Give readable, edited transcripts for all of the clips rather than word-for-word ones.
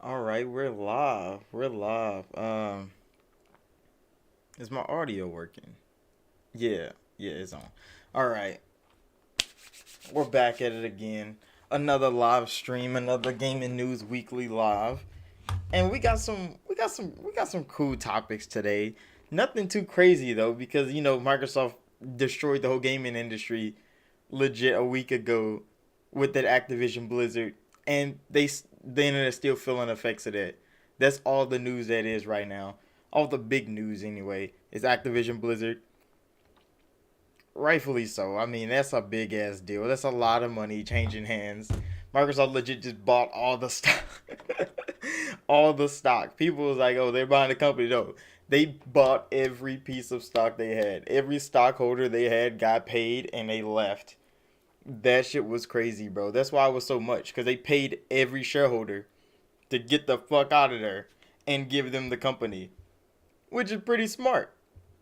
All right, we're live. We're live. Is my audio working? Yeah, yeah, it's on. All right, we're back at it again. Another live stream, another gaming news weekly live, and we got some cool topics today. Nothing too crazy though, because Microsoft destroyed the whole gaming industry legit a week ago with that Activision Blizzard, and the internet's still feeling effects of that. That's all the news that is right now. All the big news anyway is Activision Blizzard. Rightfully so. I mean, that's a big ass deal. That's a lot of money changing hands. Microsoft legit just bought all the stock. All the stock. People was like, oh, they're buying the company. No, they bought every piece of stock they had. Every stockholder they had got paid and they left. That shit was crazy, bro. That's why it was so much, because they paid every shareholder to get the fuck out of there and give them the company, which is pretty smart.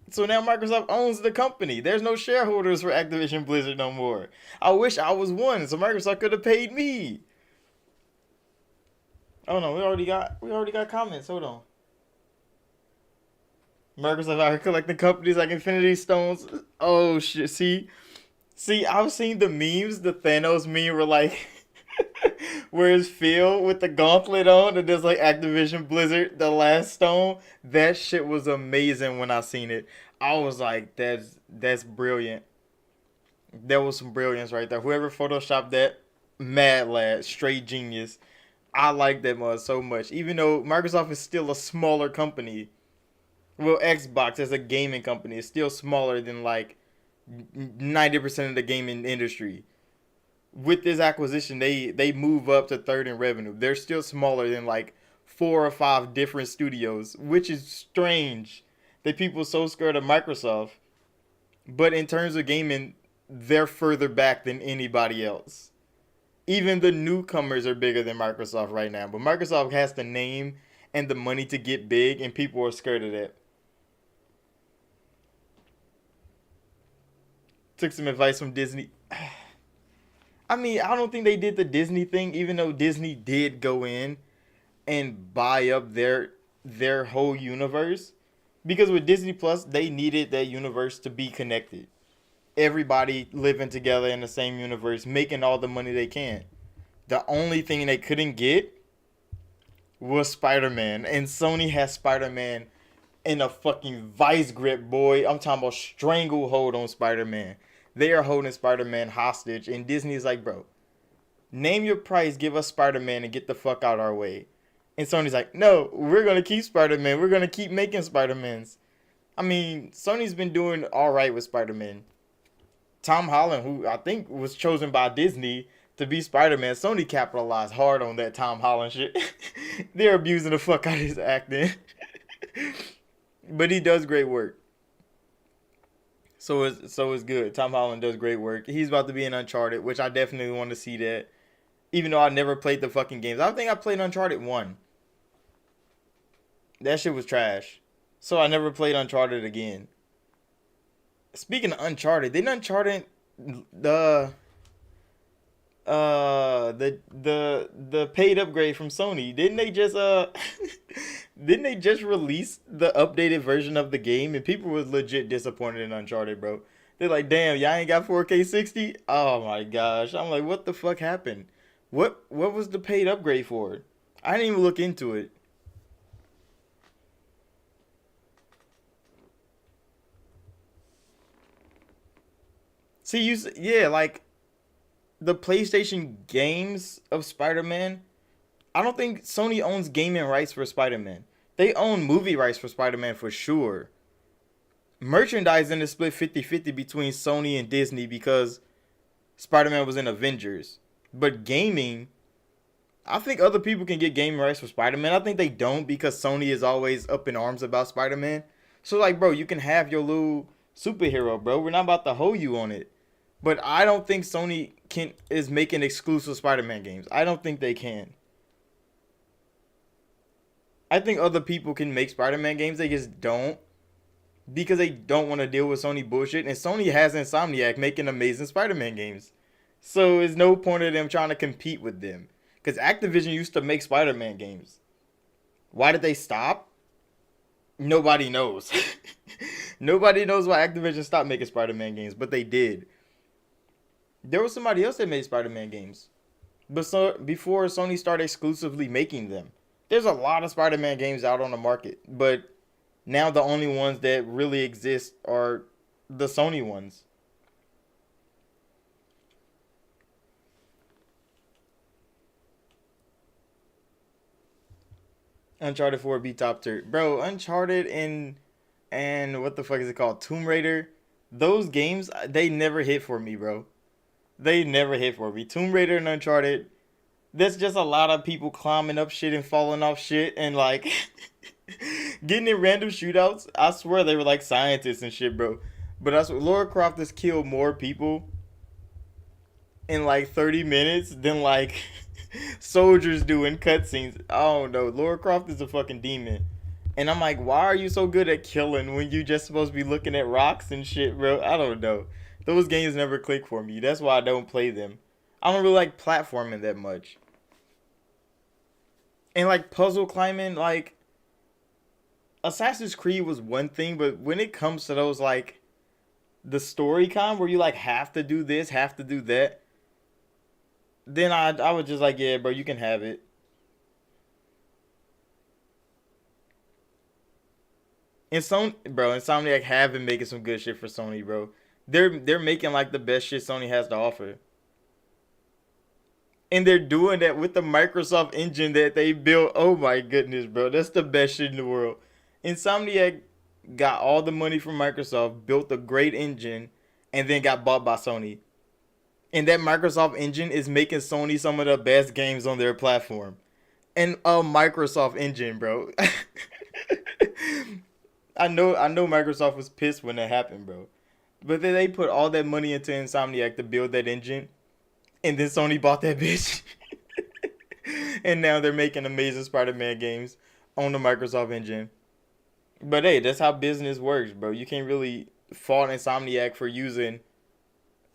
So now Microsoft owns the company. There's no shareholders for Activision Blizzard no more. I wish I was one, so Microsoft could have paid me. Oh no, we already got comments. Hold on. Microsoft out here collecting companies like Infinity Stones. Oh shit. See, I've seen the memes, the Thanos meme where like where it's Phil with the gauntlet on and there's like Activision Blizzard, the last stone. That shit was amazing when I seen it. I was like, that's brilliant. There was some brilliance right there. Whoever photoshopped that, mad lad, straight genius. I like that much so much. Even though Microsoft is still a smaller company, well, Xbox as a gaming company is still smaller than like 90% of the gaming industry. With this acquisition, they move up to third in revenue. They're still smaller than like four or five different studios, which is strange that people are so scared of Microsoft. But in terms of gaming, they're further back than anybody else. Even the newcomers are bigger than Microsoft right now. But Microsoft has the name and the money to get big, and people are scared of that. Took some advice from Disney. I mean, I don't think they did the Disney thing, even though Disney did go in and buy up their whole universe. Because with Disney Plus, they needed that universe to be connected. Everybody living together in the same universe, making all the money they can. The only thing they couldn't get was Spider Man, and Sony has Spider Man in a fucking vice grip, boy. I'm talking about stranglehold on Spider Man. They are holding Spider Man hostage, and Disney's like, bro, name your price, give us Spider Man, and get the fuck out our way. And Sony's like, no, we're gonna keep Spider Man. We're gonna keep making Spider Mans. I mean, Sony's been doing all right with Spider Man. Tom Holland, who I think was chosen by Disney to be Spider Man, Sony capitalized hard on that Tom Holland shit. They're abusing the fuck out of his acting. But he does great work. So it's good. Tom Holland does great work. He's about to be in Uncharted, which I definitely want to see that. Even though I never played the fucking games. I think I played Uncharted 1. That shit was trash. So I never played Uncharted again. Speaking of Uncharted, didn't Uncharted the the paid upgrade from Sony, didn't they just release the updated version of the game, and people was legit disappointed in Uncharted, bro. They're like, damn, y'all ain't got 4K 60? Oh my gosh. I'm like, what the fuck happened? What was the paid upgrade for? I didn't even look into it. See, yeah, like the PlayStation games of Spider-Man, I don't think Sony owns gaming rights for Spider-Man. They own movie rights for Spider-Man for sure. Merchandising is split 50-50 between Sony and Disney because Spider-Man was in Avengers. But gaming, I think other people can get gaming rights for Spider-Man. I think they don't because Sony is always up in arms about Spider-Man. So like, bro, you can have your little superhero, bro. We're not about to hold you on it. But I don't think Sony can is making exclusive Spider-Man games. I don't think they can. I think other people can make Spider-Man games. They just don't because they don't want to deal with Sony bullshit. And Sony has Insomniac making amazing Spider-Man games. So there's no point of them trying to compete with them. Because Activision used to make Spider-Man games. Why did they stop? Nobody knows. Nobody knows why Activision stopped making Spider-Man games, but they did. There was somebody else that made Spider-Man games, but so before Sony started exclusively making them. There's a lot of Spider-Man games out on the market, but now the only ones that really exist are the Sony ones. Uncharted 4 be top tier. Bro, Uncharted and what the fuck is it called? Tomb Raider. Those games, they never hit for me, bro. They never hit for me. Tomb Raider and Uncharted, there's just a lot of people climbing up shit and falling off shit and like getting in random shootouts. I swear they were like scientists and shit, bro. But I swear Laura Croft has killed more people in like 30 minutes than like soldiers do in cutscenes. I don't know. Laura Croft is a fucking demon. And I'm like, why are you so good at killing when you just supposed to be looking at rocks and shit, bro? I don't know. Those games never click for me. That's why I don't play them. I don't really like platforming that much. And like puzzle climbing, like Assassin's Creed was one thing, but when it comes to those like the story kind where you like have to do this, have to do that, then I was just like, yeah, bro, you can have it. And Sony, bro, Insomniac have been making some good shit for Sony, bro. They're making like the best shit Sony has to offer. And they're doing that with the Microsoft engine that they built. Oh my goodness, bro. That's the best shit in the world. Insomniac got all the money from Microsoft, built a great engine, and then got bought by Sony. And that Microsoft engine is making Sony some of the best games on their platform. And a Microsoft engine, bro. I know Microsoft was pissed when that happened, bro. But then they put all that money into Insomniac to build that engine, and then Sony bought that bitch. And now they're making amazing Spider-Man games on the Microsoft engine. But hey, that's how business works, bro. You can't really fault Insomniac for using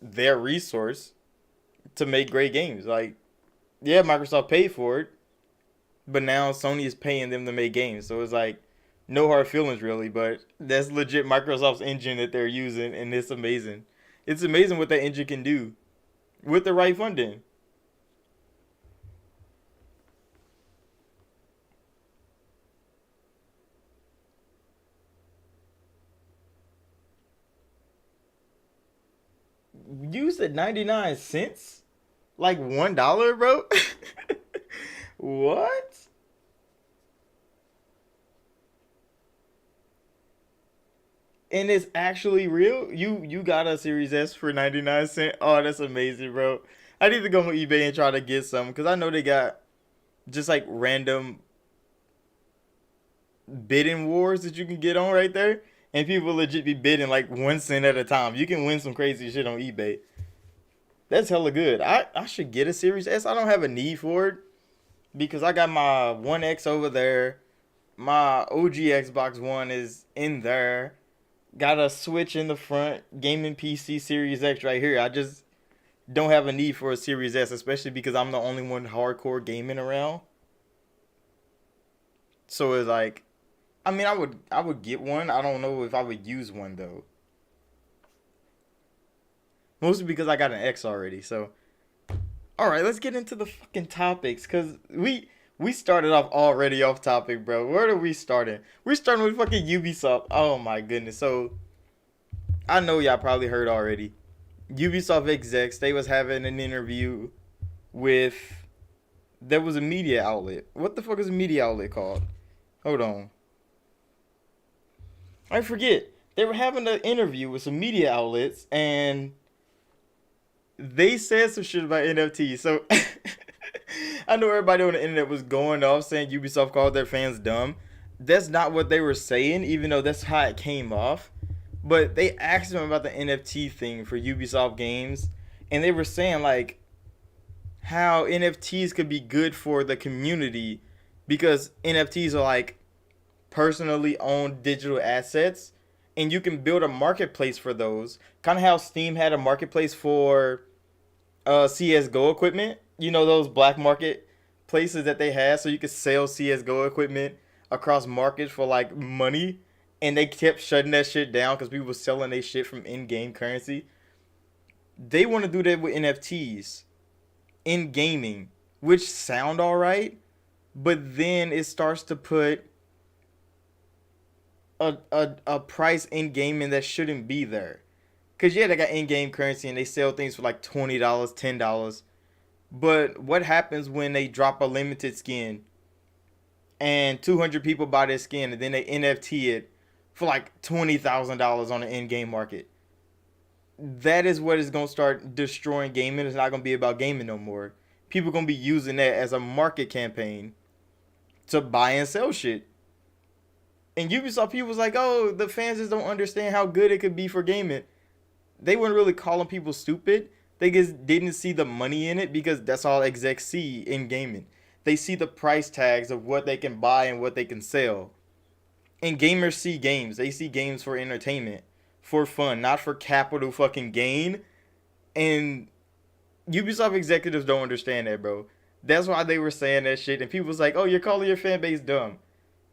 their resource to make great games. Like, yeah, Microsoft paid for it, but now Sony is paying them to make games. So it's like no hard feelings really, but that's legit Microsoft's engine that they're using, and it's amazing. It's amazing what that engine can do with the right funding. You said 99 cents? Like $1, bro? What? And it's actually real? You got a Series S for 99 cents? Oh, that's amazing, bro. I need to go on eBay and try to get some because I know they got just like random bidding wars that you can get on right there. And people legit be bidding like 1 cent at a time. You can win some crazy shit on eBay. That's hella good. I should get a Series S. I don't have a need for it because I got my One X over there. My OG Xbox One is in there. Got a Switch in the front. Gaming PC Series X right here. I just don't have a need for a Series S, especially because I'm the only one hardcore gaming around. So it's like, I mean, I would get one. I don't know if I would use one though. Mostly because I got an X already. So, all right, let's get into the fucking topics cuz we started off already off topic, bro. Where are we starting? We're starting with fucking Ubisoft. Oh my goodness. So, I know y'all probably heard already. Ubisoft execs, they was having an interview with there was a media outlet. What the fuck is a media outlet called? Hold on. I forget. They were having an interview with some media outlets and they said some shit about NFT. So I know everybody on the internet was going off saying Ubisoft called their fans dumb. That's not what they were saying, even though that's how it came off. But they asked them about the NFT thing for Ubisoft games, and they were saying like how NFTs could be good for the community because NFTs are like personally owned digital assets, and you can build a marketplace for those. Kind of how Steam had a marketplace for CS:GO equipment. You know those black market places that they had, so you could sell CS:GO equipment across markets for like money, and they kept shutting that shit down because people were selling their shit from in-game currency. They want to do that with NFTs in gaming, which sound all right, but then it starts to put a price in gaming that shouldn't be there. Cause yeah, they got in-game currency and they sell things for like $20, $10. But what happens when they drop a limited skin and 200 people buy this skin and then they NFT it for like $20,000 on the in-game market? That is what is gonna start destroying gaming. It's not gonna be about gaming no more. People gonna be using that as a market campaign to buy and sell shit. And Ubisoft people was like, oh, the fans just don't understand how good it could be for gaming. They weren't really calling people stupid. They just didn't see the money in it because that's all execs see in gaming. They see the price tags of what they can buy and what they can sell. And gamers see games. They see games for entertainment, for fun, not for capital fucking gain. And Ubisoft executives don't understand that, bro. That's why they were saying that shit. And people was like, oh, you're calling your fan base dumb.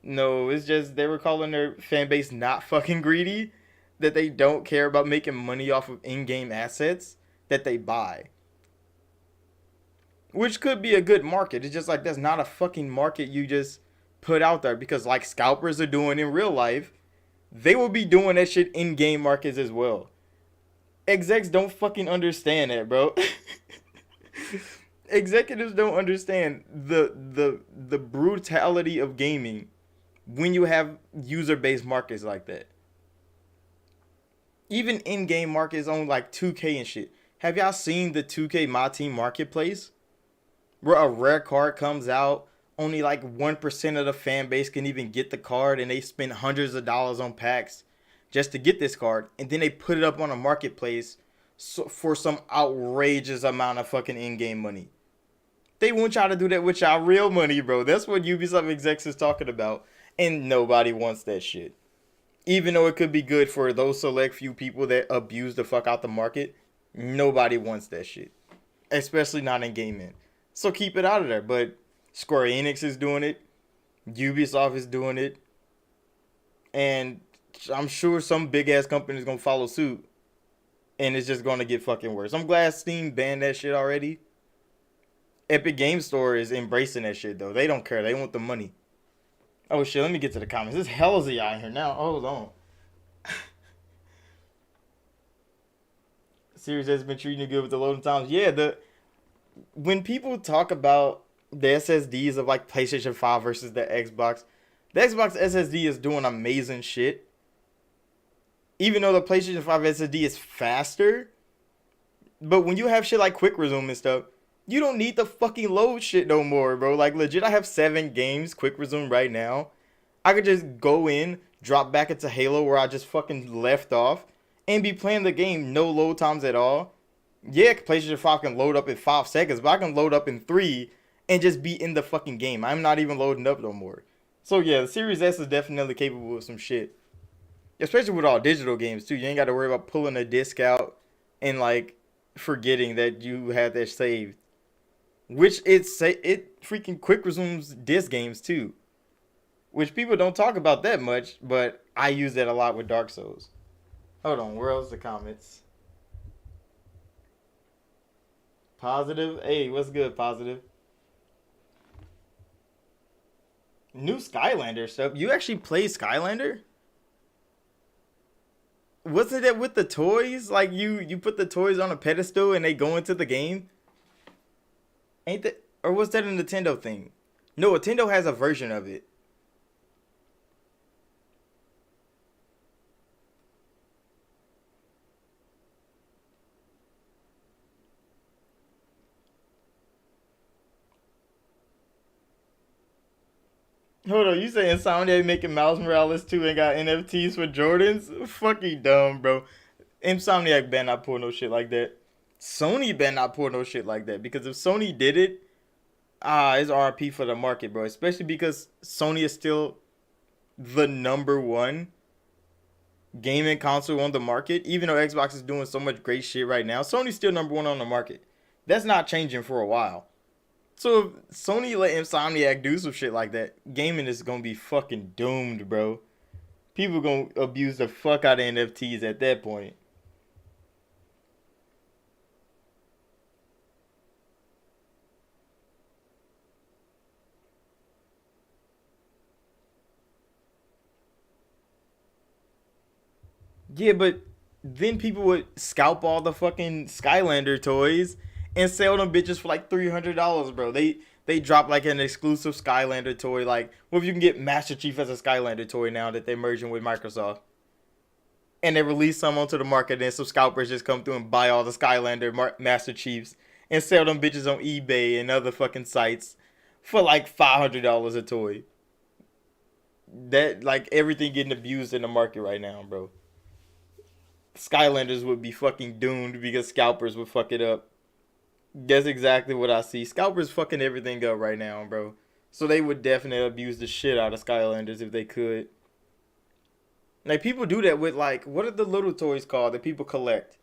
No, it's just they were calling their fan base not fucking greedy, that they don't care about making money off of in-game assets that they buy. Which could be a good market. It's just like that's not a fucking market you just put out there because like scalpers are doing in real life, they will be doing that shit in game markets as well. Execs don't fucking understand that, bro. Executives don't understand the brutality of gaming when you have user-based markets like that. Even in-game markets on like 2K and shit. Have y'all seen the 2K My Team marketplace? Where a rare card comes out, only like 1% of the fan base can even get the card, and they spend hundreds of dollars on packs just to get this card, and then they put it up on a marketplace for some outrageous amount of fucking in-game money. They want y'all to do that with y'all real money, bro. That's what Ubisoft execs is talking about, and nobody wants that shit. Even though it could be good for those select few people that abuse the fuck out the market, nobody wants that shit. Especially not in gaming. So keep it out of there. But Square Enix is doing it. Ubisoft is doing it. And I'm sure some big ass company is going to follow suit. And it's just going to get fucking worse. I'm glad Steam banned that shit already. Epic Game Store is embracing that shit though. They don't care. They want the money. Oh shit, let me get to the comments. There's hell is a y'all in here now. Hold on. Series has been treating you good with the loading times. Yeah, when people talk about the SSDs of like PlayStation 5 versus the Xbox SSD is doing amazing shit. Even though the PlayStation 5 SSD is faster. But when you have shit like quick resume and stuff, you don't need the fucking load shit no more, bro. Like, legit, I have 7 games quick resume right now. I could just go in, drop back into Halo where I just fucking left off, and be playing the game no load times at all. Yeah, PlayStation 5 can load up in 5 seconds, but I can load up in 3 and just be in the fucking game. I'm not even loading up no more. So, yeah, the Series S is definitely capable of some shit. Especially with all digital games, too. You ain't got to worry about pulling a disc out and, like, forgetting that you had that saved. Which it freaking quick resumes disc games too. Which people don't talk about that much, but I use that a lot with Dark Souls. Hold on, where else the comments? Positive? Hey, what's good, Positive? New Skylander stuff. You actually play Skylander? Wasn't it with the toys? Like you put the toys on a pedestal and they go into the game? Ain't that, or was that a Nintendo thing? No, Nintendo has a version of it. Hold on, you say Insomniac making Miles Morales 2 and got NFTs for Jordans? Fucking dumb, bro. Insomniac better not pull no shit like that. Sony better not pull no shit like that. Because if Sony did it, it's RP for the market, bro. Especially because Sony is still the number one gaming console on the market. Even though Xbox is doing so much great shit right now, Sony's still number one on the market. That's not changing for a while. So if Sony let Insomniac do some shit like that, gaming is gonna be fucking doomed, bro. People gonna abuse the fuck out of NFTs at that point. Yeah, but then people would scalp all the fucking Skylander toys and sell them bitches for like $300, bro. They drop like an exclusive Skylander toy. Like, what if you can get Master Chief as a Skylander toy now that they're merging with Microsoft? And they release some onto the market, and some scalpers just come through and buy all the Skylander Master Chiefs and sell them bitches on eBay and other fucking sites for like $500 a toy. That, like, everything getting abused in the market right now, bro. Skylanders would be fucking doomed because scalpers would fuck it up. That's exactly what I see. Scalpers fucking everything up right now, bro. So they would definitely abuse the shit out of Skylanders if they could. Like, people do that with, like, what are the little toys called that people collect?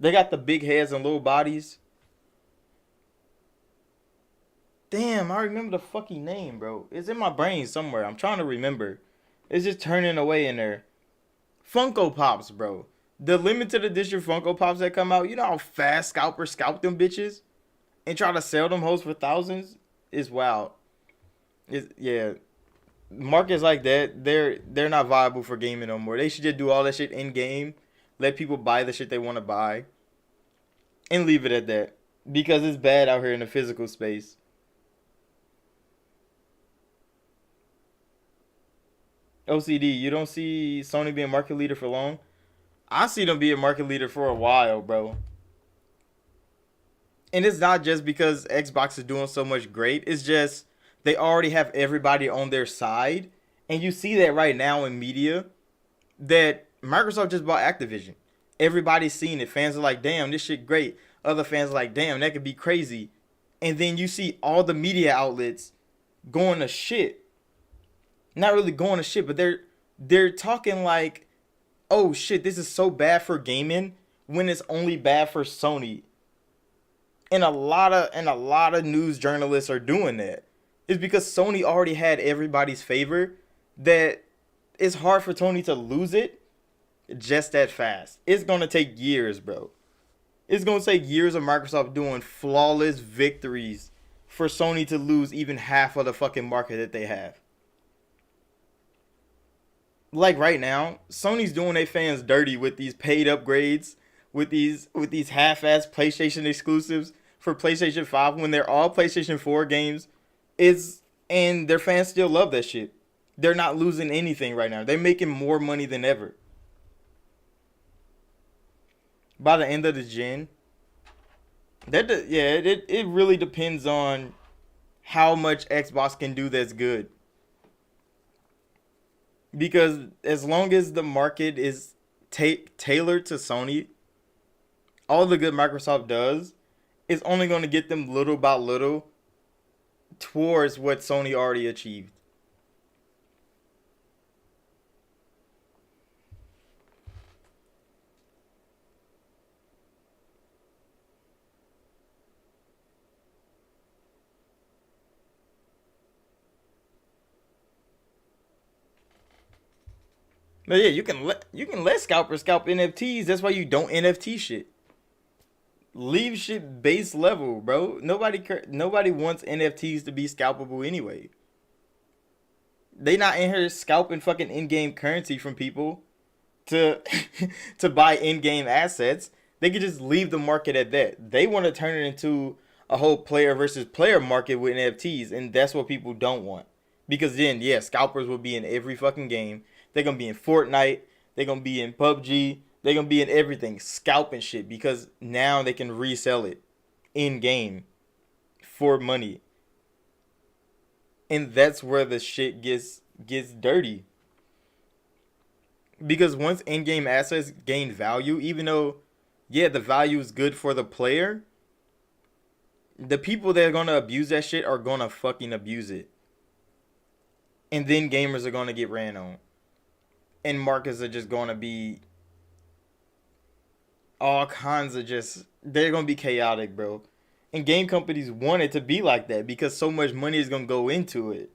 They got the big heads and little bodies. Damn, I remember the fucking name, bro. It's in my brain somewhere. I'm trying to remember. It's just turning away in there. Funko Pops, bro. The limited edition Funko Pops that come out, you know how fast scalpers scalp them bitches and try to sell them hoes for thousands? It's wild. Yeah. Markets like that, they're not viable for gaming no more. They should just do all that shit in game, let people buy the shit they want to buy, and leave it at that. Because it's bad out here in the physical space. OCD, you don't see Sony being market leader for long? I see them being market leader for a while, bro. And it's not just because Xbox is doing so much great. It's just they already have everybody on their side. And you see that right now in media that Microsoft just bought Activision. Everybody's seeing it. Fans are like, damn, this shit great. Other fans are like, damn, that could be crazy. And then you see all the media outlets going to shit. Not really going to shit, but they're talking like, oh shit, this is so bad for gaming when it's only bad for Sony. And a lot of news journalists are doing that. It's because Sony already had everybody's favor that it's hard for Tony to lose it just that fast. It's gonna take years, bro. It's gonna take years of Microsoft doing flawless victories for Sony to lose even half of the fucking market that they have. Like right now, Sony's doing their fans dirty with these paid upgrades, with these half-ass PlayStation exclusives for PlayStation 5 when they're all PlayStation 4 games. Is and their fans still love that shit. They're not losing anything right now. They're making more money than ever. By the end of the gen, yeah, it really depends on how much Xbox can do that's good. Because as long as the market is tailored to Sony, all the good Microsoft does is only going to get them little by little towards what Sony already achieved. But yeah, you can let scalpers scalp NFTs. That's why you don't NFT shit. Leave shit base level, bro. Nobody wants NFTs to be scalpable anyway. They not in here scalping fucking in-game currency from people to to buy in-game assets. They could just leave the market at that. They want to turn it into a whole player versus player market with NFTs, and that's what people don't want. Because then, yeah, scalpers will be in every fucking game. They're gonna be in Fortnite. They're gonna be in PUBG. They're gonna be in everything, scalping shit because now they can resell it in game for money, and that's where the shit gets dirty. Because once in-game assets gain value, even though yeah the value is good for the player, the people that are gonna abuse that shit are gonna fucking abuse it, and then gamers are gonna get ran on, and markets are just gonna be all kinds of just they're gonna be chaotic, bro. And game companies want it to be like that because so much money is gonna go into it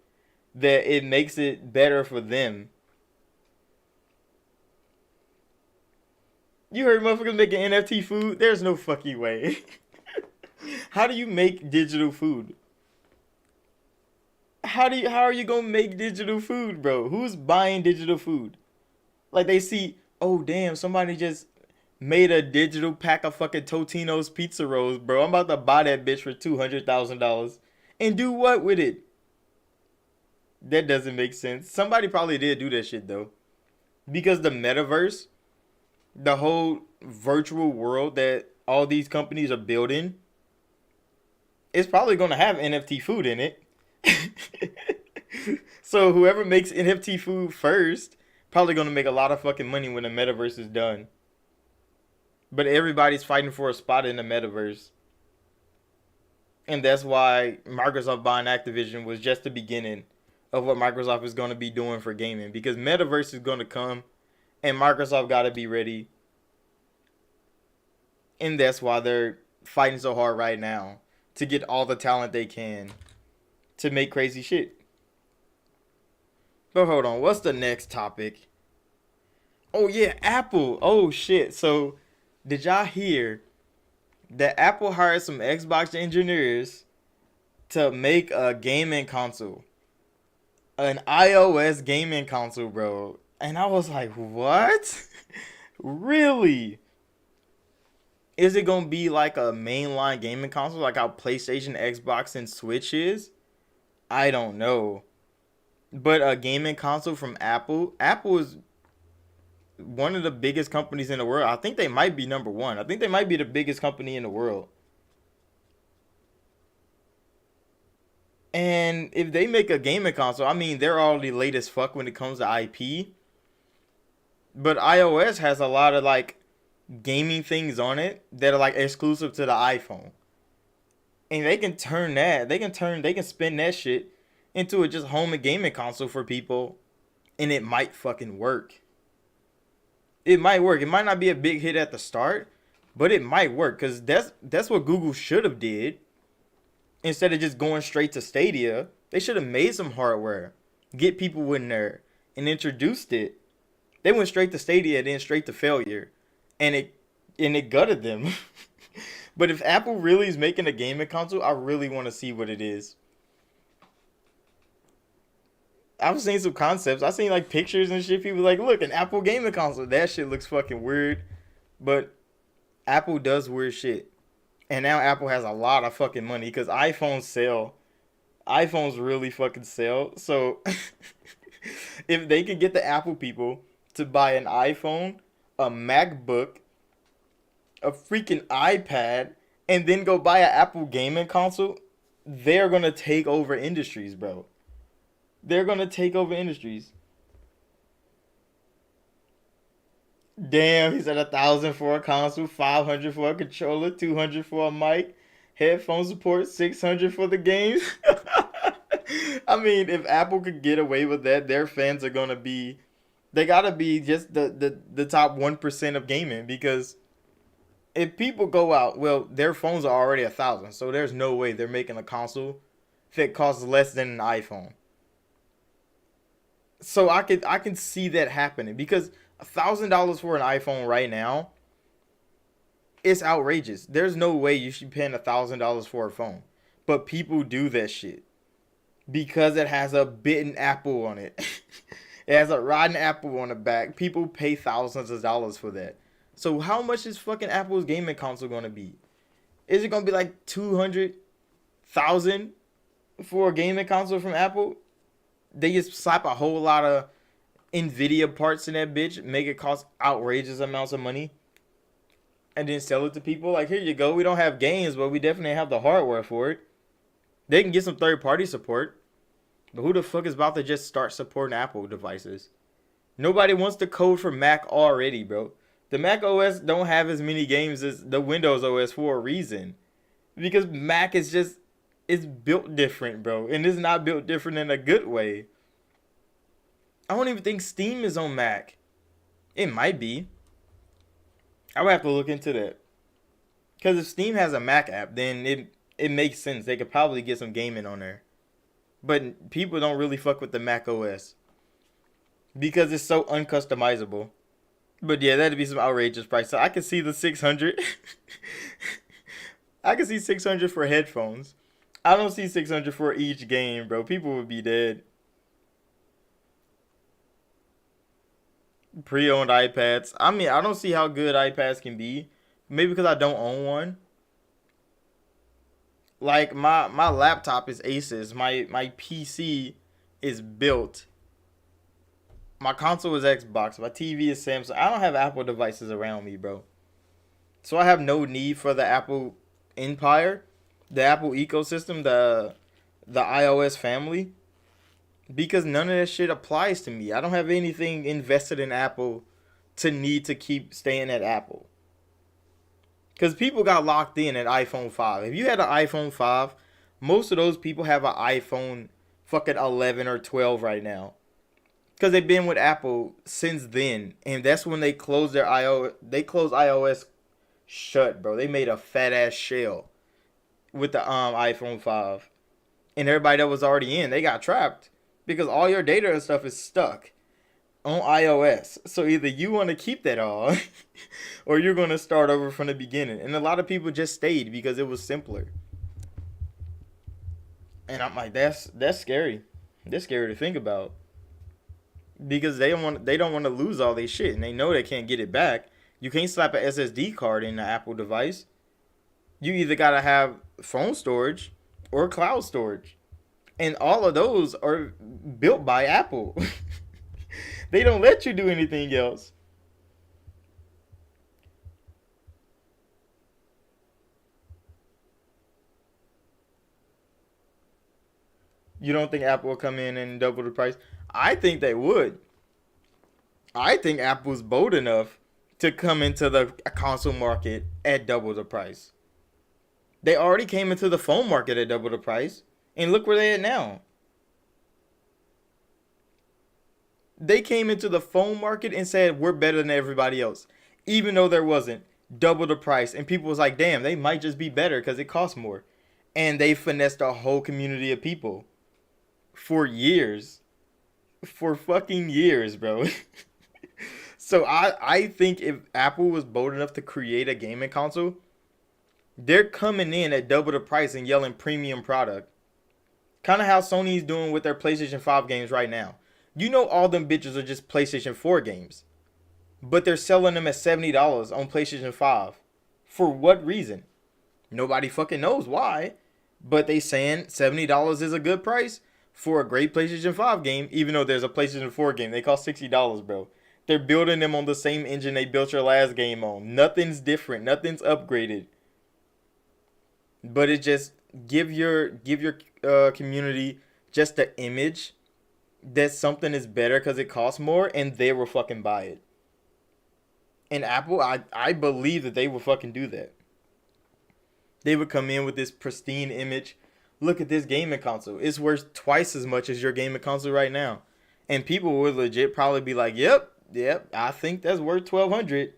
that it makes it better for them. You heard motherfuckers making NFT food? There's no fucking way. How do you make digital food? How are you gonna make digital food, bro? Who's buying digital food? Like they see, oh damn, somebody just made a digital pack of fucking Totino's pizza rolls, bro. I'm about to buy that bitch for $200,000. And do what with it? That doesn't make sense. Somebody probably did do that shit though. Because the metaverse, the whole virtual world that all these companies are building, it's probably gonna have NFT food in it. So whoever makes NFT food first probably gonna make a lot of fucking money when the metaverse is done. But everybody's fighting for a spot in the metaverse. And that's why Microsoft buying Activision was just the beginning of what Microsoft is going to be doing for gaming. Because metaverse is going to come and Microsoft got to be ready. And that's why they're fighting so hard right now to get all the talent they can to make crazy shit. But hold on, what's the next topic? Oh yeah, Apple. Oh shit. So did y'all hear that Apple hired some Xbox engineers to make a gaming console? An iOS gaming console, bro. And I was like, what? Really? Is it gonna be like a mainline gaming console like how PlayStation, Xbox, and Switch is? I don't know. But a gaming console from Apple, Apple is one of the biggest companies in the world. I think they might be number one. I think they might be the biggest company in the world. And if they make a gaming console, I mean, they're already late as fuck when it comes to IP. But iOS has a lot of like gaming things on it that are like exclusive to the iPhone. And they can spin that shit into a just home and gaming console for people, and it might fucking work. It might work. It might not be a big hit at the start, but it might work because that's what Google should have did. Instead of just going straight to Stadia, they should have made some hardware, get people in there, and introduced it. They went straight to Stadia, then straight to failure, and it gutted them. But if Apple really is making a gaming console, I really want to see what it is. I've seen some concepts. I've seen like pictures and shit. People like, look, an Apple gaming console. That shit looks fucking weird. But Apple does weird shit. And now Apple has a lot of fucking money because iPhones sell. iPhones really fucking sell. So if they could get the Apple people to buy an iPhone, a MacBook, a freaking iPad, and then go buy an Apple gaming console, they're gonna take over industries, bro. They're gonna take over industries. Damn, he said 1,000 for a console, 500 for a controller, 200 for a mic, headphone support, 600 for the games. I mean, if Apple could get away with that, their fans are gonna be, they gotta be just the top 1% of gaming because if people go out, well, their phones are already 1,000, so there's no way they're making a console that costs less than an iPhone. So I can see that happening because $1,000 for an iPhone right now, it's outrageous. There's no way you should be paying $1,000 for a phone, but people do that shit because it has a bitten apple on it. It has a rotten apple on the back. People pay thousands of dollars for that. So how much is fucking Apple's gaming console gonna be? Is it gonna be like 200,000 for a gaming console from Apple? They just slap a whole lot of Nvidia parts in that bitch, make it cost outrageous amounts of money, and then sell it to people. Like, here you go. We don't have games, but we definitely have the hardware for it. They can get some third party support, but who the fuck is about to just start supporting Apple devices? Nobody wants to code for Mac already, bro. The Mac OS don't have as many games as the Windows OS for a reason, because Mac is just, it's built different, bro, and it's not built different in a good way. I don't even think Steam is on Mac. It might be. I would have to look into that. Because if Steam has a Mac app, then it makes sense. They could probably get some gaming on there. But people don't really fuck with the Mac OS because it's so uncustomizable. But yeah, that'd be some outrageous price. So I could see the 600. I could see 600 for headphones. I don't see 600 for each game, bro. People would be dead. Pre-owned iPads. I mean, I don't see how good iPads can be. Maybe because I don't own one. Like my laptop is Asus. My PC is built. My console is Xbox. My TV is Samsung. I don't have Apple devices around me, bro. So I have no need for the Apple empire, the Apple ecosystem, the iOS family, because none of that shit applies to me. I don't have anything invested in Apple to need to keep staying at Apple. Because people got locked in at iPhone 5. If you had an iPhone 5, most of those people have an iPhone fucking 11 or 12 right now. Because they've been with Apple since then. And that's when they closed they closed iOS shut, bro. They made a fat ass shell with the iPhone 5. And everybody that was already in, they got trapped. Because all your data and stuff is stuck on iOS. So either you want to keep that all or you're going to start over from the beginning. And a lot of people just stayed because it was simpler. And I'm like, that's scary. That's scary to think about. Because they don't want to lose all their shit and they know they can't get it back. You can't slap an SSD card in the Apple device. You either got to have phone storage or cloud storage. And all of those are built by Apple. They don't let you do anything else. You don't think Apple will come in and double the price? I think they would. I think Apple's bold enough to come into the console market at double the price. They already came into the phone market at double the price. And look where they at now. They came into the phone market and said, we're better than everybody else. Even though there wasn't. Double the price. And people was like, damn, they might just be better because it costs more. And they finessed a whole community of people. For years. For fucking years, bro. So I think if Apple was bold enough to create a gaming console, they're coming in at double the price and yelling premium product. Kind of how Sony's doing with their PlayStation 5 games right now. You know all them bitches are just PlayStation 4 games. But they're selling them at $70 on PlayStation 5. For what reason? Nobody fucking knows why. But they saying $70 is a good price for a great PlayStation 5 game, even though there's a PlayStation 4 game. They cost $60, bro. They're building them on the same engine they built your last game on. Nothing's different. Nothing's upgraded. But it just give your community just the image that something is better because it costs more, and they will fucking buy it. And Apple, I believe that they will fucking do that. They would come in with this pristine image. Look at this gaming console. It's worth twice as much as your gaming console right now. And people would legit probably be like, yep, I think that's worth $1,200.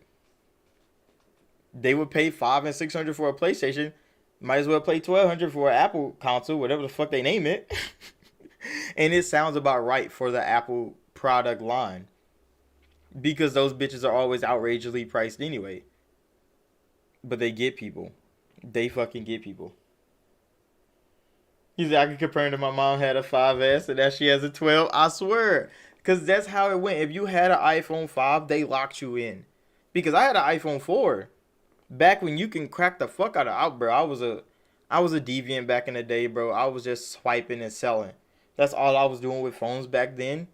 They would pay $500 and $600 for a PlayStation. Might as well pay $1,200 for an Apple console, whatever the fuck they name it. And it sounds about right for the Apple product line. Because those bitches are always outrageously priced anyway. But they get people. They fucking get people. He's like, I can compare to my mom had a 5S and now she has a 12. I swear. Because that's how it went. If you had an iPhone 5, they locked you in. Because I had an iPhone 4. Back when you can crack the fuck out of out, bro. I was a deviant back in the day, bro. I was just swiping and selling. That's all I was doing with phones back then.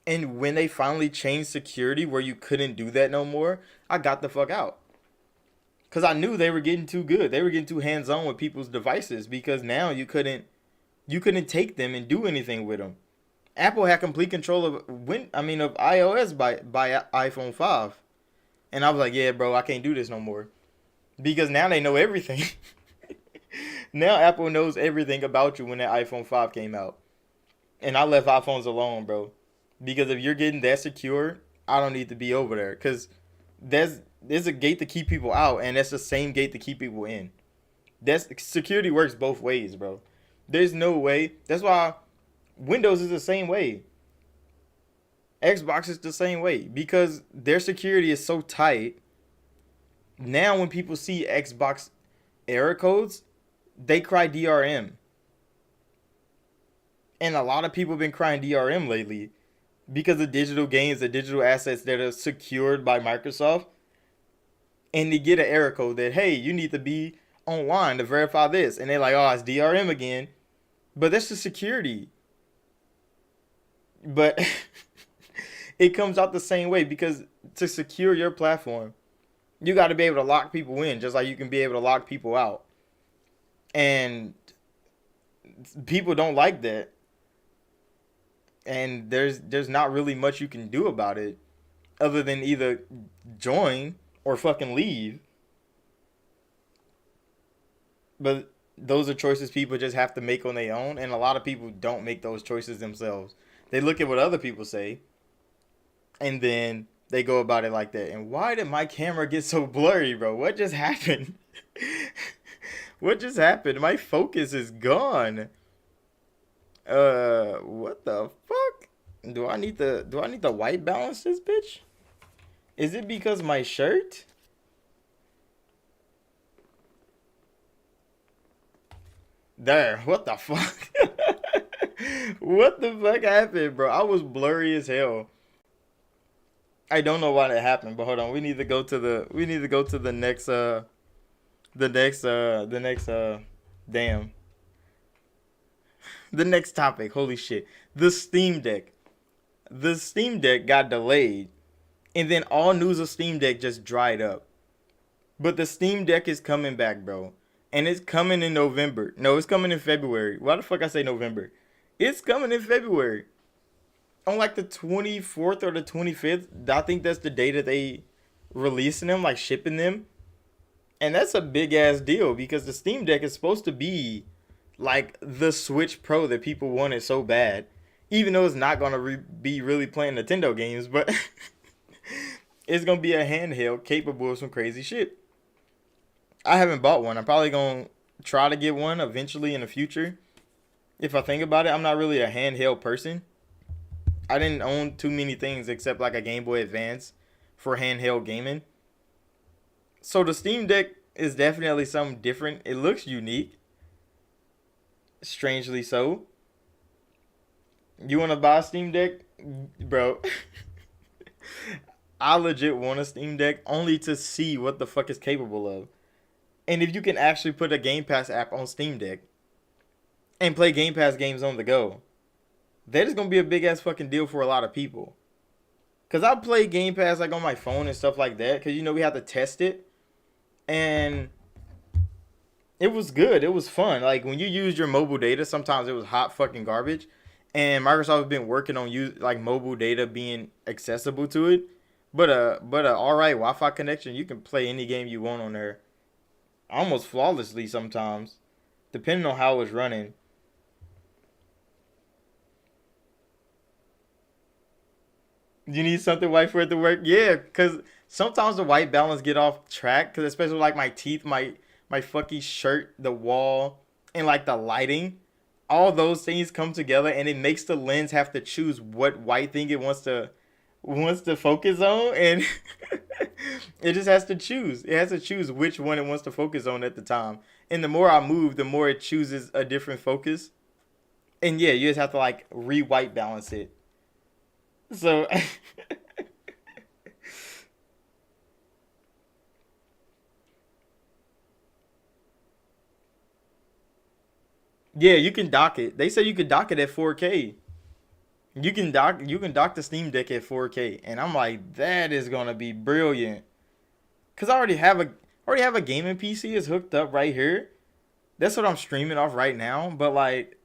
And when they finally changed security where you couldn't do that no more, I got the fuck out. Because I knew they were getting too good. They were getting too hands-on with people's devices. Because now you couldn't take them and do anything with them. Apple had complete control of iOS by iPhone 5. And I was like, yeah, bro, I can't do this no more. Because now they know everything. Now Apple knows everything about you when that iPhone 5 came out. And I left iPhones alone, bro. Because if you're getting that secure, I don't need to be over there. Because there's a gate to keep people out, and that's the same gate to keep people in. That's security works both ways, bro. There's no way. That's why Windows is the same way. Xbox is the same way because their security is so tight. Now when people see Xbox error codes, they cry DRM. And a lot of people have been crying DRM lately because of digital games, the digital assets that are secured by Microsoft. And they get an error code that, hey, you need to be online to verify this. And they're like, oh, it's DRM again. But that's the security. But it comes out the same way because to secure your platform, you got to be able to lock people in just like you can be able to lock people out. And people don't like that. And there's not really much you can do about it other than either join or fucking leave. But those are choices people just have to make on their own, and a lot of people don't make those choices themselves. They look at what other people say, and then they go about it like that. And why did my camera get so blurry, bro? What just happened? What just happened? My focus is gone. What the fuck? Do I need to white balance this bitch? Is it because my shirt? There. What the fuck? What the fuck happened, bro? I was blurry as hell. I don't know why that happened, but hold on. We need to go to the next damn. The next topic. Holy shit. The Steam Deck. The Steam Deck got delayed, and then all news of Steam Deck just dried up. But the Steam Deck is coming back, bro. And it's coming in November. No, it's coming in February. Why the fuck I say November? It's coming in February. On like the 24th or the 25th. I think that's the day that they releasing them, like shipping them. And that's a big ass deal because the Steam Deck is supposed to be like the Switch Pro that people wanted so bad. Even though it's not going to be really playing Nintendo games, but it's going to be a handheld capable of some crazy shit. I haven't bought one. I'm probably going to try to get one eventually in the future. If I think about it, I'm not really a handheld person. I didn't own too many things except like a Game Boy Advance for handheld gaming. So the Steam Deck is definitely something different. It looks unique, strangely so. You want to buy a Steam Deck? Bro, I legit want a Steam Deck only to see what the fuck it's capable of. And if you can actually put a Game Pass app on Steam Deck and play Game Pass games on the go, that is going to be a big ass fucking deal for a lot of people. Because I play Game Pass like on my phone and stuff like that. Because, we have to test it. And it was good. It was fun. Like, when you used your mobile data, sometimes it was hot fucking garbage. And Microsoft has been working on mobile data being accessible to it. But alright Wi-Fi connection, you can play any game you want on there. Almost flawlessly sometimes. Depending on how it's running. You need something white for it to work? Yeah, because sometimes the white balance get off track. Because especially like my teeth, my fucking shirt, the wall, and like the lighting. All those things come together and it makes the lens have to choose what white thing it wants to focus on. And it just has to choose. It has to choose which one it wants to focus on at the time. And the more I move, the more it chooses a different focus. And yeah, you just have to like re-white balance it. So yeah, you can dock it. They say you can dock it at 4K. You can dock the Steam Deck at 4K, and I'm like, that is gonna be brilliant. Cause I already have a gaming PC is hooked up right here. That's what I'm streaming off right now. But like,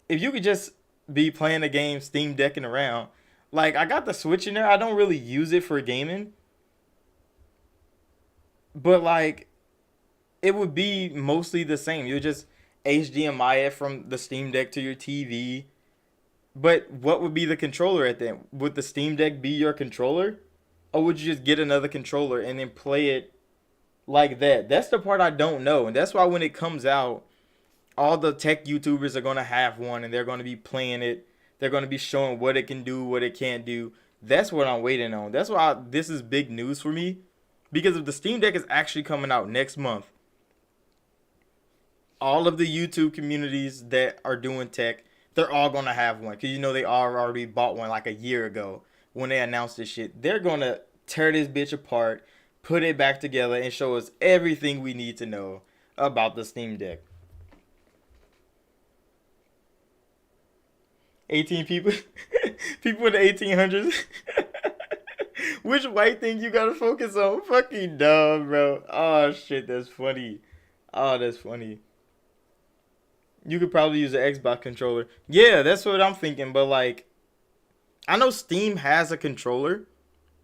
if you could just be playing the game, Steam Decking around, like I got the Switch in there. I don't really use it for gaming, but like it would be mostly the same. You just HDMI it from the Steam Deck to your TV. But what would be the controller at that? Would the Steam Deck be your controller? Or would you just get another controller and then play it like that. That's the part I don't know, and that's why when it comes out, all the tech YouTubers are gonna have one, and they're gonna be playing it. They're gonna be showing what it can do, what it can't do. That's what I'm waiting on. That's why this is big news for me, because if the Steam Deck is actually coming out next month, all of the YouTube communities that are doing tech, they're all gonna have one. Cause you know they all already bought one like a year ago when they announced this shit. They're gonna tear this bitch apart, put it back together, and show us everything we need to know about the Steam Deck. 18 people, people in the 1800s. Which white thing you gotta focus on? Fucking dumb, bro. Oh shit, that's funny. Oh, that's funny. You could probably use an Xbox controller. Yeah, that's what I'm thinking. But like, I know Steam has a controller,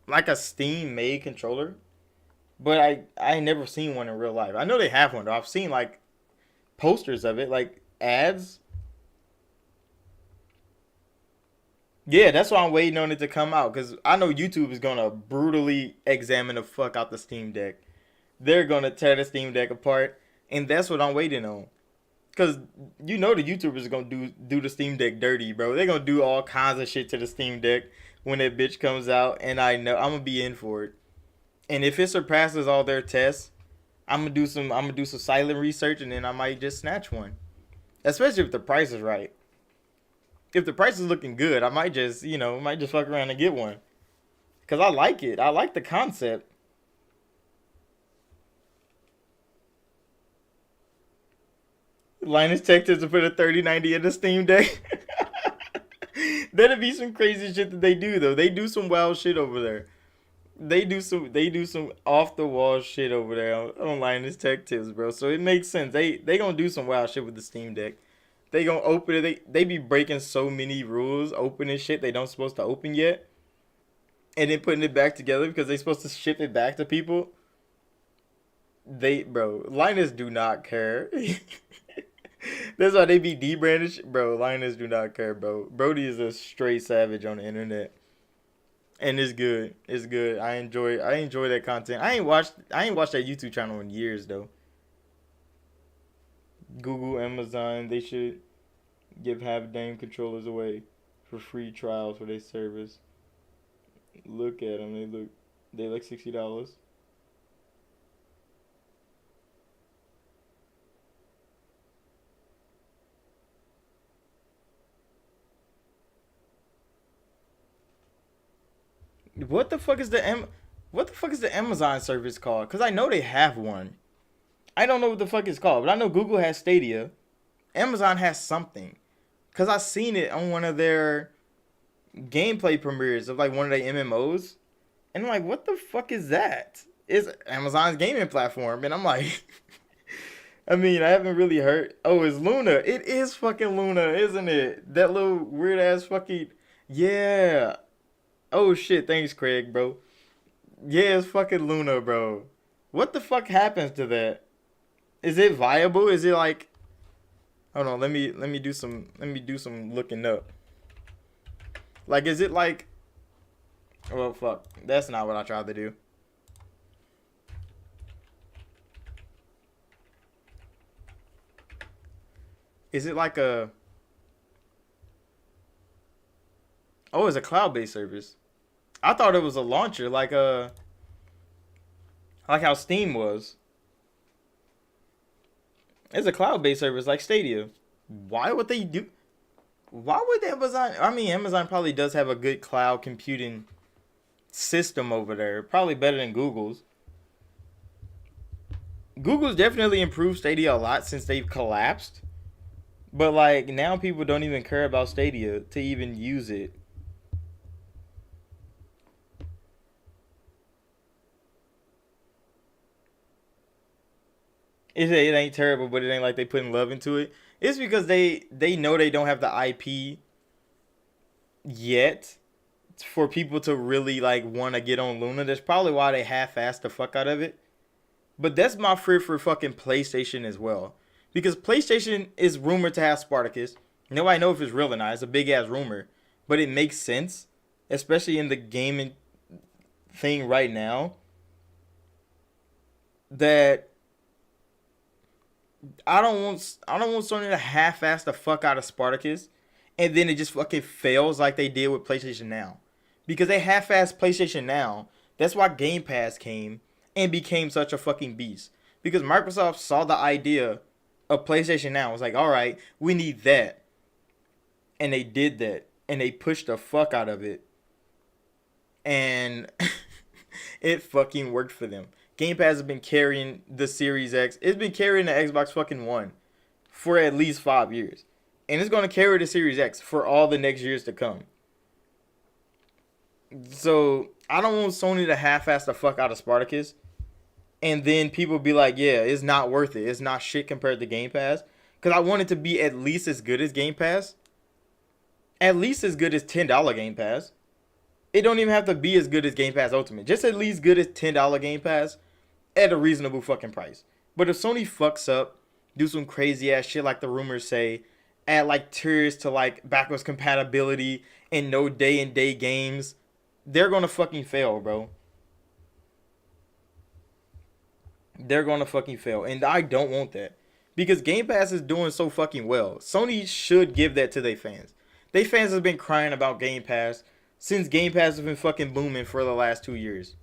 like a Steam made controller, but I ain't never seen one in real life. I know they have one though. I've seen like posters of it, like ads. Yeah, that's why I'm waiting on it to come out because I know YouTube is gonna brutally examine the fuck out the Steam Deck. They're gonna tear the Steam Deck apart, and that's what I'm waiting on. Cause you know the YouTubers are gonna do the Steam Deck dirty, bro. They're gonna do all kinds of shit to the Steam Deck when that bitch comes out, and I know I'm gonna be in for it. And if it surpasses all their tests, I'm gonna do some silent research, and then I might just snatch one. Especially if the price is right. If the price is looking good, I might just might just fuck around and get one. Cause I like it. I like the concept. Linus Tech Tips to put a 3090 in the Steam Deck. That'd be some crazy shit that they do though. They do some wild shit over there. They do some off the wall shit over there on Linus Tech Tips, bro. So it makes sense. They gonna do some wild shit with the Steam Deck. They gonna open it. They be breaking so many rules, opening shit they don't supposed to open yet, and then putting it back together because they supposed to ship it back to people. Linus do not care. That's why they be debranded, bro. Linus do not care, bro. Brody is a straight savage on the internet, and it's good. It's good. I enjoy that content. I ain't watched that YouTube channel in years though. Google, Amazon, they should give half dame controllers away for free trials for their service. Look at them. They like $60. What the fuck is the what the fuck is the Amazon service called? Cause I know they have one. I don't know what the fuck it's called, but I know Google has Stadia. Amazon has something. Cause I seen it on one of their gameplay premieres of like one of their MMOs. And I'm like, what the fuck is that? It's Amazon's gaming platform. And I'm like, I mean, I haven't really heard. Oh, it's Luna. It is fucking Luna, isn't it? That little weird ass fucking. Yeah. Oh shit. Thanks, Craig, bro. Yeah, it's fucking Luna, bro. What the fuck happens to that? Is it viable? Is it like? Hold on. Let me do some looking up. Like, is it like? Well, fuck. That's not what I tried to do. Is it like a? Oh, it's a cloud-based service. I thought it was a launcher, like how Steam was. It's a cloud-based service like Stadia. Why would they do? Why would Amazon? I mean, Amazon probably does have a good cloud computing system over there. Probably better than Google's. Google's definitely improved Stadia a lot since they've collapsed. But like now, people don't even care about Stadia to even use it. It ain't terrible, but it ain't like they putting love into it. It's because they know they don't have the IP yet for people to really like want to get on Luna. That's probably why they half-assed the fuck out of it. But that's my fear for fucking PlayStation as well, because PlayStation is rumored to have Spartacus. Nobody know if it's real or not. It's a big ass rumor, but it makes sense, especially in the gaming thing right now. that I don't want Sony to half-ass the fuck out of Spartacus, and then it just fucking fails like they did with PlayStation Now, because they half-assed PlayStation Now. That's why Game Pass came and became such a fucking beast, because Microsoft saw the idea of PlayStation Now. It was like, all right, we need that, and they did that, and they pushed the fuck out of it, and it fucking worked for them. Game Pass has been carrying the Series X. It's been carrying the Xbox fucking One for at least 5 years. And it's going to carry the Series X for all the next years to come. So, I don't want Sony to half-ass the fuck out of Spartacus. And then people be like, yeah, it's not worth it. It's not shit compared to Game Pass. Because I want it to be at least as good as Game Pass. At least as good as $10 Game Pass. It don't even have to be as good as Game Pass Ultimate. Just at least good as $10 Game Pass at a reasonable fucking price. But if Sony fucks up, do some crazy ass shit like the rumors say, add like tiers to like backwards compatibility and no day and day games, they're gonna fucking fail, bro. They're gonna fucking fail. And I don't want that. Because Game Pass is doing so fucking well. Sony should give that to their fans. They fans have been crying about Game Pass since Game Pass has been fucking booming for the last 2 years.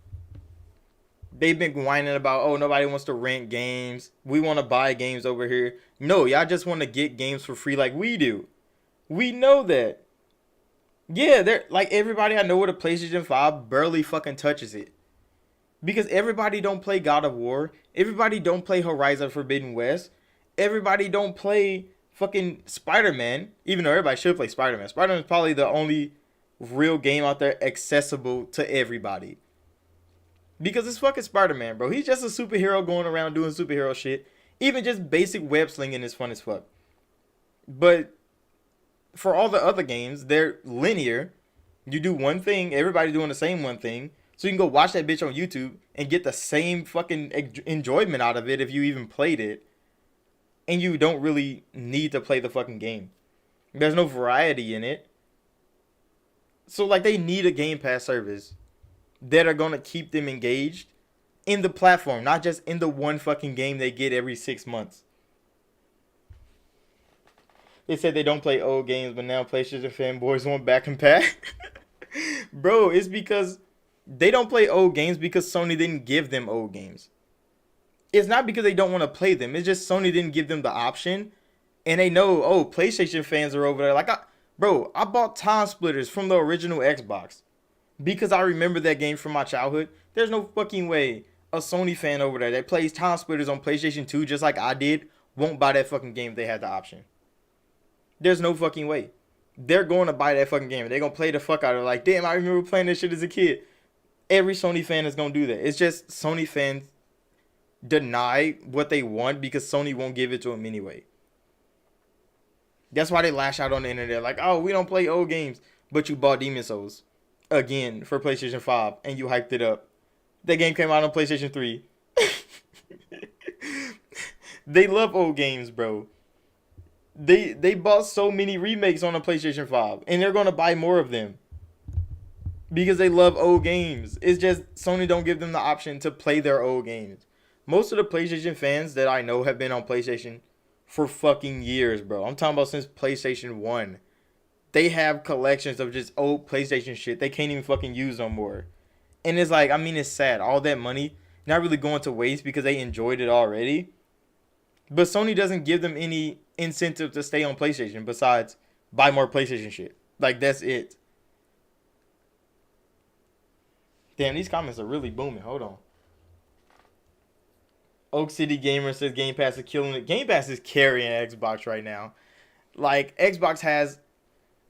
They've been whining about, oh, nobody wants to rent games. We want to buy games over here. No, y'all just want to get games for free like we do. We know that. Yeah, they're like everybody I know with a PlayStation 5 barely fucking touches it. Because everybody don't play God of War. Everybody don't play Horizon Forbidden West. Everybody don't play fucking Spider-Man. Even though everybody should play Spider-Man. Spider-Man is probably the only real game out there accessible to everybody. Because it's fucking Spider-Man, bro. He's just a superhero going around doing superhero shit. Even just basic web slinging is fun as fuck. But for all the other games, they're linear. You do one thing, everybody doing the same one thing. So you can go watch that bitch on YouTube and get the same fucking enjoyment out of it if you even played it. And you don't really need to play the fucking game. There's no variety in it. So like they need a Game Pass service that are going to keep them engaged in the platform, not just in the one fucking game they get every 6 months. They said they don't play old games, but now PlayStation fanboys want back and pack. Bro, it's because they don't play old games because Sony didn't give them old games. It's not because they don't want to play them. It's just Sony didn't give them the option. And they know, oh, PlayStation fans are over there. Like, I bought Time Splitters from the original Xbox. Because I remember that game from my childhood. There's no fucking way a Sony fan over there that plays Time Splitters on PlayStation 2 just like I did won't buy that fucking game if they had the option. There's no fucking way. They're going to buy that fucking game. They're going to play the fuck out of it. Like, damn, I remember playing this shit as a kid. Every Sony fan is going to do that. It's just Sony fans deny what they want because Sony won't give it to them anyway. That's why they lash out on the internet. Like, oh, we don't play old games. But you bought Demon's Souls again for PlayStation 5 and you hyped it up. That game came out on PlayStation 3. They love old games, bro. They bought so many remakes on the PlayStation 5 and they're going to buy more of them because they love old games. It's just Sony don't give them the option to play their old games. Most of the PlayStation fans that I know have been on PlayStation for fucking years, bro. I'm talking about since PlayStation 1. They have collections of just old PlayStation shit they can't even fucking use no more. And it's like, I mean, it's sad. All that money not really going to waste because they enjoyed it already. But Sony doesn't give them any incentive to stay on PlayStation besides buy more PlayStation shit. Like, that's it. Damn, these comments are really booming. Hold on. Oak City Gamer says Game Pass is killing it. Game Pass is carrying Xbox right now. Like, Xbox has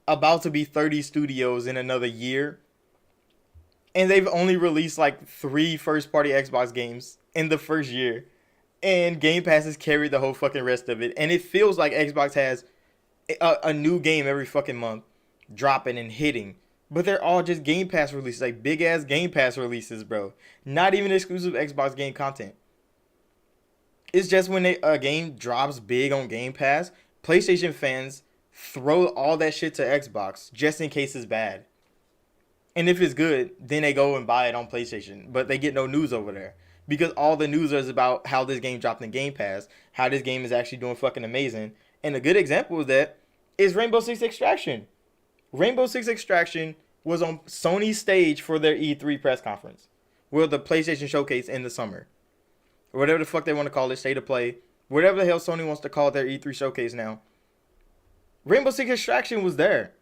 about to be 30 studios in another year. And they've only released like 3 first-party Xbox games in the first year. And Game Pass has carried the whole fucking rest of it. And it feels like Xbox has a new game every fucking month dropping and hitting. But they're all just Game Pass releases. Like big-ass Game Pass releases, bro. Not even exclusive Xbox game content. It's just when a game drops big on Game Pass, PlayStation fans throw all that shit to Xbox just in case it's bad. And if it's good, then they go and buy it on PlayStation. But they get no news over there. because all the news is about how this game dropped in Game Pass, how this game is actually doing fucking amazing. And a good example of that is Rainbow Six Extraction. Rainbow Six Extraction was on Sony's stage for their E3 press conference, well, the PlayStation Showcase in the summer, or whatever the fuck they want to call it, State of Play, whatever the hell Sony wants to call their E3 Showcase now. Rainbow Six Extraction was there.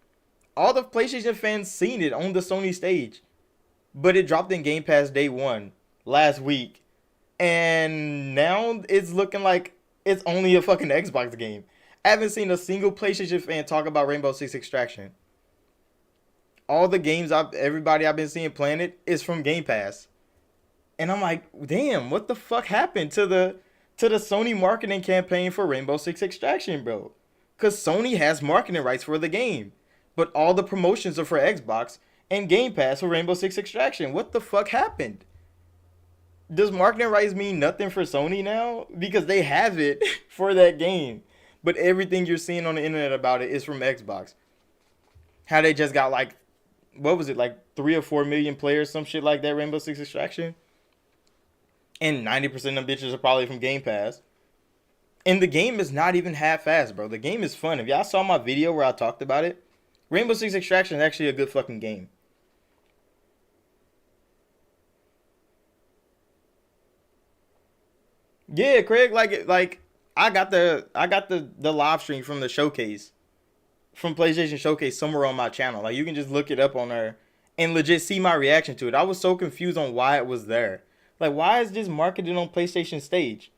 All the PlayStation fans seen it on the Sony stage, but it dropped in Game Pass day one last week, and now it's looking like it's only a fucking Xbox game. I haven't seen a single PlayStation fan talk about Rainbow Six Extraction. All the games everybody I've been seeing playing it is from Game Pass, and I'm like, damn, what the fuck happened to the Sony marketing campaign for Rainbow Six Extraction, bro? Cause Sony has marketing rights for the game, but all the promotions are for Xbox and Game Pass for Rainbow Six Extraction. What the fuck happened? Does marketing rights mean nothing for Sony now? Because they have it for that game, but everything you're seeing on the internet about it is from Xbox. How they just got like, what was it, like 3 or 4 million players, some shit like that, Rainbow Six Extraction? And 90% of them bitches are probably from Game Pass. And the game is not even half-assed, bro. The game is fun. If y'all saw my video where I talked about it, Rainbow Six Extraction is actually a good fucking game. Yeah, Craig, like I got the live stream from the showcase, from PlayStation Showcase somewhere on my channel. Like, you can just look it up on there and legit see my reaction to it. I was so confused on why it was there. Like, why is this marketed on PlayStation stage?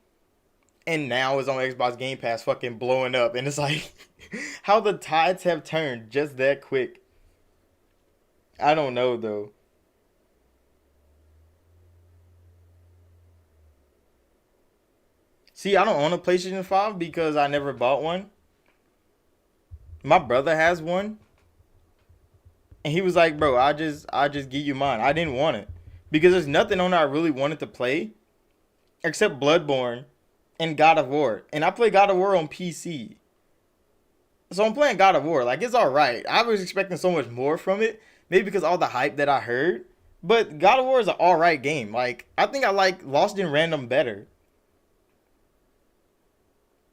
And now it's on Xbox Game Pass fucking blowing up. And it's like, how the tides have turned just that quick. I don't know, though. See, I don't own a PlayStation 5 because I never bought one. My brother has one. And he was like, bro, I just give you mine. I didn't want it. Because there's nothing on there I really wanted to play except Bloodborne and God of War. And I play God of War on PC. So I'm playing God of War. Like, it's alright. I was expecting so much more from it. Maybe because all the hype that I heard. But God of War is an alright game. Like, I think I like Lost in Random better.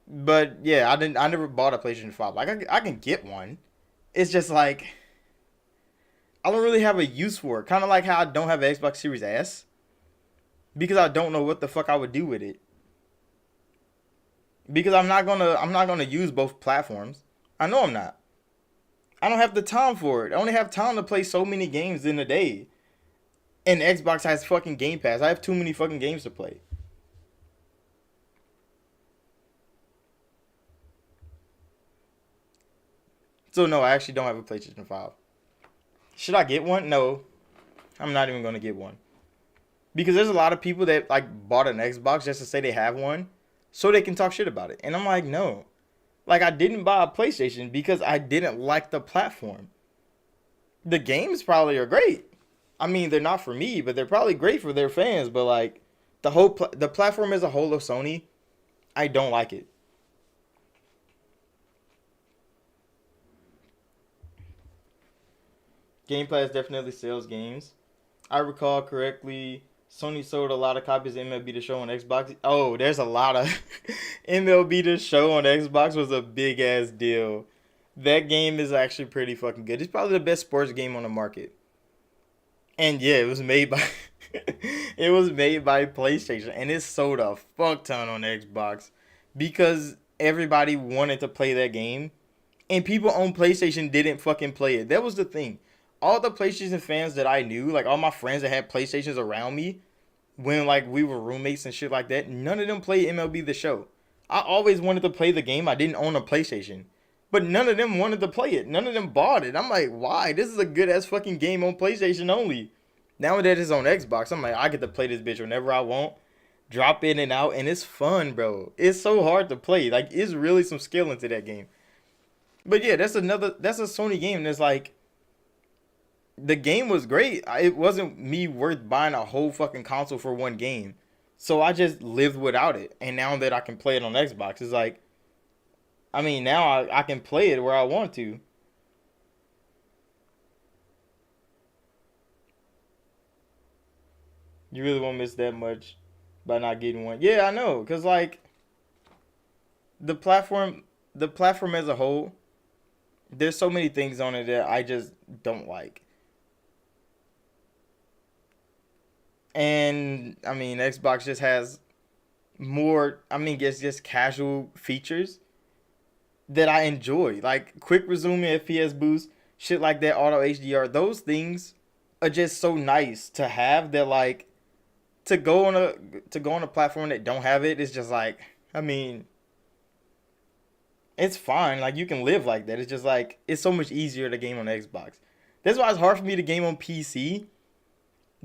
But yeah, I never bought a PlayStation 5. Like, I can get one. It's just like, I don't really have a use for it. Kind of like how I don't have an Xbox Series S. Because I don't know what the fuck I would do with it. Because I'm not gonna use both platforms. I know I'm not. I don't have the time for it. I only have time to play so many games in a day. And Xbox has fucking Game Pass. I have too many fucking games to play. So no, I actually don't have a PlayStation 5. Should I get one? No. I'm not even gonna get one. Because there's a lot of people that like bought an Xbox just to say they have one so they can talk shit about it. And I'm like, no. Like, I didn't buy a PlayStation because I didn't like the platform. The games probably are great. I mean, they're not for me, but they're probably great for their fans. But like, the platform as a whole of Sony, I don't like it. Game Pass definitely sells games. I recall correctly, Sony sold a lot of copies of MLB The Show on Xbox. Oh, there's a lot of MLB The Show on Xbox was a big ass deal. That game is actually pretty fucking good. It's probably the best sports game on the market. And yeah, it was made by it was made by PlayStation, and it sold a fuck ton on Xbox because everybody wanted to play that game, and people on PlayStation didn't fucking play it. That was the thing. All the PlayStation fans that I knew, like all my friends that had PlayStations around me, when like we were roommates and shit like that, none of them played MLB The Show. I always wanted to play the game. I didn't own a PlayStation. But none of them wanted to play it. None of them bought it. I'm like, why? This is a good ass fucking game on PlayStation only. Now that it's on Xbox, I'm like, I get to play this bitch whenever I want. Drop in and out, and it's fun, bro. It's so hard to play. Like, it's really some skill into that game. But yeah, that's a Sony game that's like, the game was great. It wasn't me worth buying a whole fucking console for one game. So I just lived without it. And now that I can play it on Xbox, it's like, I mean, now I can play it where I want to. You really won't miss that much. by not getting one. Yeah, I know, cause like the platform, the platform as a whole, there's so many things on it that I just don't like. And I mean, Xbox just has more. I mean, just casual features that I enjoy, like quick resuming FPS boost, shit like that, auto HDR. Those things are just so nice to have. That like to go on a to go on a platform that don't have it. It's just like, I mean, it's fine. Like you can live like that. It's just like it's so much easier to game on Xbox. That's why it's hard for me to game on PC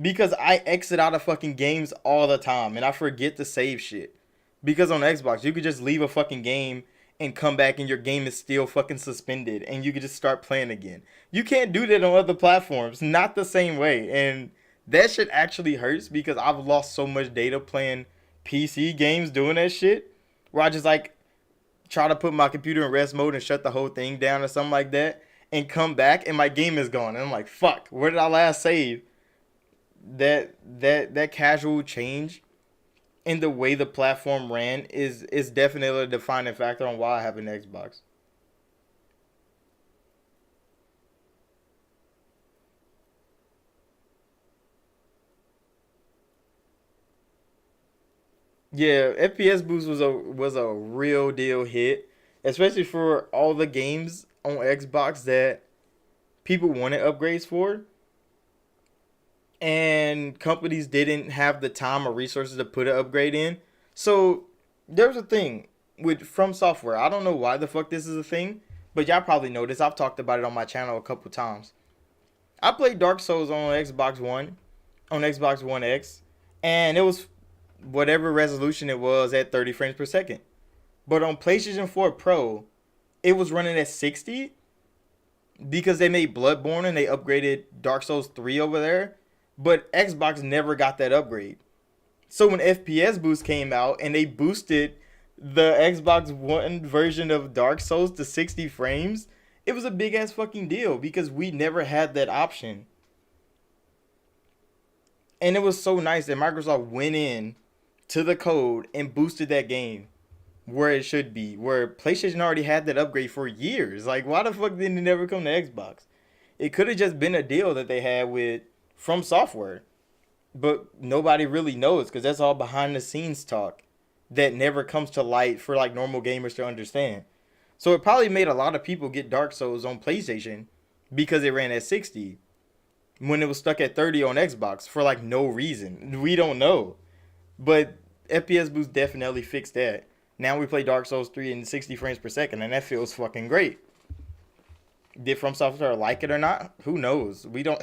because I exit out of fucking games all the time and I forget to save shit. Because on Xbox, you could just leave a fucking game and come back and your game is still fucking suspended and you could just start playing again. You can't do that on other platforms, not the same way. And that shit actually hurts because I've lost so much data playing PC games doing that shit where I just like try to put my computer in rest mode and shut the whole thing down or something like that and come back and my game is gone. And I'm like, fuck, where did I last save? That casual change in the way the platform ran is definitely a defining factor on why I have an Xbox. Yeah, FPS boost was a real deal hit, especially for all the games on Xbox that people wanted upgrades for, and companies didn't have the time or resources to put an upgrade in. So there's a thing with From Software. I don't know why the fuck this is a thing, but y'all probably know this. I've talked about it on my channel a couple times. I played Dark Souls on Xbox One, on Xbox One X, and it was whatever resolution it was at 30 frames per second. But on PlayStation 4 Pro, it was running at 60 because they made Bloodborne and they upgraded Dark Souls 3 over there. But Xbox never got that upgrade. So when FPS Boost came out and they boosted the Xbox One version of Dark Souls to 60 frames, it was a big ass fucking deal because we never had that option. And it was so nice that Microsoft went in to the code and boosted that game where it should be, where PlayStation already had that upgrade for years. Like, why the fuck didn't it never come to Xbox? It could have just been a deal that they had with From Software, but nobody really knows because that's all behind the scenes talk that never comes to light for like normal gamers to understand. So it probably made a lot of people get Dark Souls on PlayStation because it ran at 60 when it was stuck at 30 on Xbox for like no reason. We don't know. But FPS Boost definitely fixed that. Now we play Dark Souls 3 in 60 frames per second, and that feels fucking great. Did From Software like it or not? Who knows? We don't.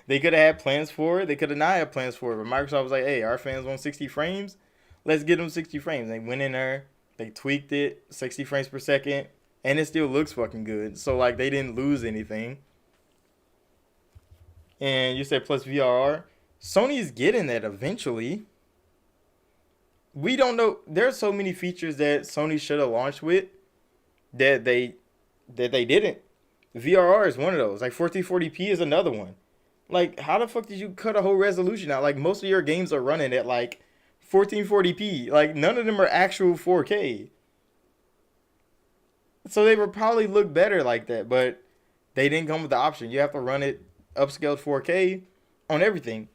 They could have had plans for it. They could have not had plans for it. But Microsoft was like, hey, our fans want 60 frames. Let's get them 60 frames. They went in there. They tweaked it. 60 frames per second. And it still looks fucking good. So, like, they didn't lose anything. And you said plus VRR. Sony's getting that eventually. We don't know. There's so many features that Sony should have launched with that they didn't. VRR is one of those. Like 1440p is another one. Like, how the fuck did you cut a whole resolution out? Like, most of your games are running at like 1440p. Like, none of them are actual 4K. So they would probably look better like that, but they didn't come with the option. You have to run it upscaled 4K on everything.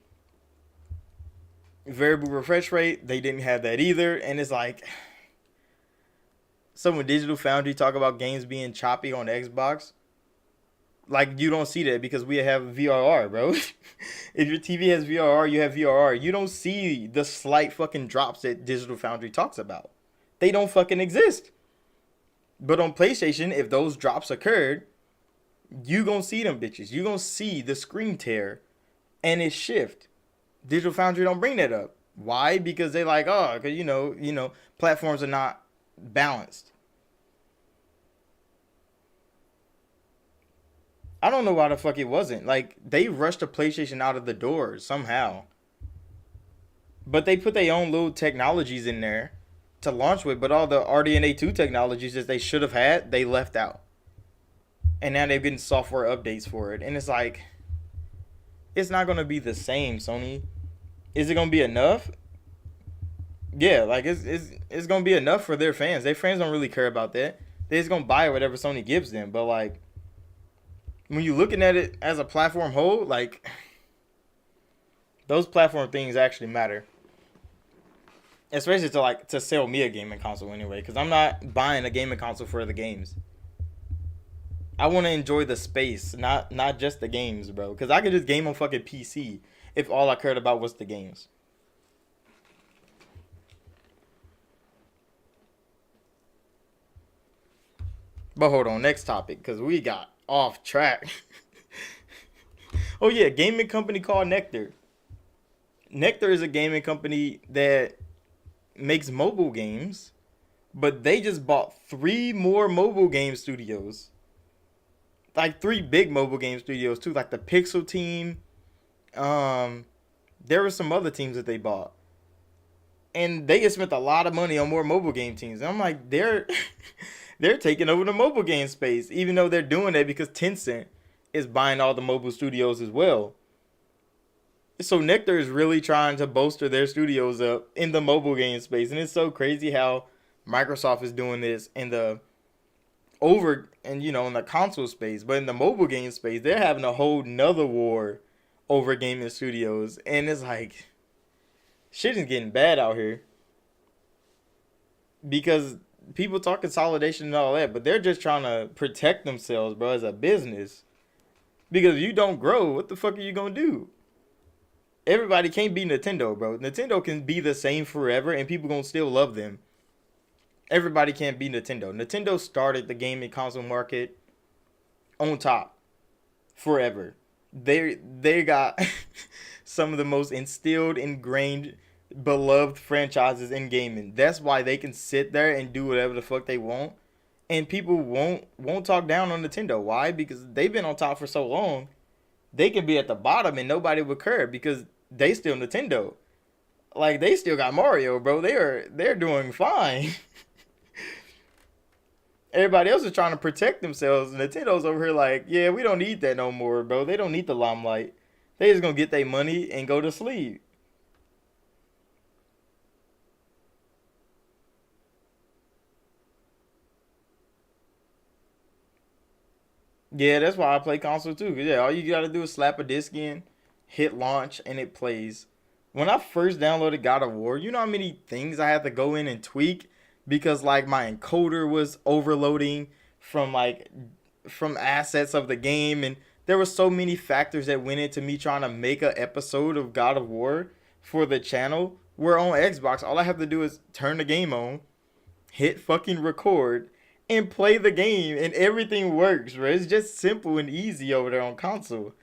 Variable refresh rate, they didn't have that either. And it's like, some with Digital Foundry talk about games being choppy on Xbox. Like, you don't see that because we have VRR, bro. If your TV has VRR, you have VRR. You don't see the slight fucking drops that Digital Foundry talks about. They don't fucking exist. But on PlayStation, if those drops occurred, you gonna see them bitches. You gonna see the screen tear and it shift. Digital Foundry don't bring that up. Why? Because they like, oh, because platforms are not balanced. I don't know why the fuck it wasn't. Like, they rushed the PlayStation out of the door somehow. But they put their own little technologies in there to launch with, but all the RDNA 2 technologies that they should have had, they left out. And now they're getting software updates for it. And it's like, it's not going to be the same, Sony. Is it going to be enough? Yeah, like it's gonna be enough for their fans. Their fans don't really care about that. They just gonna buy whatever Sony gives them. But like when you looking at it as a platform whole, like those platform things actually matter. Especially to like to sell me a gaming console anyway, because I'm not buying a gaming console for the games. I want to enjoy the space, not just the games, bro. Because I could just game on fucking PC if all I cared about was the games. But hold on, next topic, because we got off track. Oh yeah, gaming company called Nectar. Nectar is a gaming company that makes mobile games, but they just bought three more mobile game studios. Like three big mobile game studios too, like the Pixel team. Um, there were some other teams that they bought, and they just spent a lot of money on more mobile game teams. And I'm like, they're taking over the mobile game space, even though they're doing it because Tencent is buying all the mobile studios as well. So Nectar is really trying to bolster their studios up in the mobile game space, and it's so crazy how Microsoft is doing this in the over and in the console space, but in the mobile game space, they're having a whole nother war over gaming studios, and it's like shit is getting bad out here because people talk consolidation and all that, but they're just trying to protect themselves, bro, as a business. Because if you don't grow, what the fuck are you gonna do? Everybody can't be Nintendo, bro. Nintendo can be the same forever, and people gonna still love them. Everybody can't be Nintendo. Nintendo started the gaming console market on top forever. They got some of the most instilled, ingrained, beloved franchises in gaming. That's why they can sit there and do whatever the fuck they want, and people won't talk down on Nintendo. Why? Because they've been on top for so long. They can be at the bottom and nobody would care because they still Nintendo. Like they still got Mario, bro. They're doing fine. Everybody else is trying to protect themselves. Nintendo's over here like, yeah, we don't need that no more, bro. They don't need the limelight. They just gonna get their money and go to sleep. Yeah, that's why I play console too. 'Cause, yeah, all you gotta do is slap a disc in, hit launch, and it plays. When I first downloaded God of War, you know how many things I had to go in and tweak because like my encoder was overloading from like from assets of the game, and there were so many factors that went into me trying to make a episode of God of War for the channel. Where on Xbox, all I have to do is turn the game on, hit fucking record, and play the game, and everything works, bro. It's just simple and easy over there on console.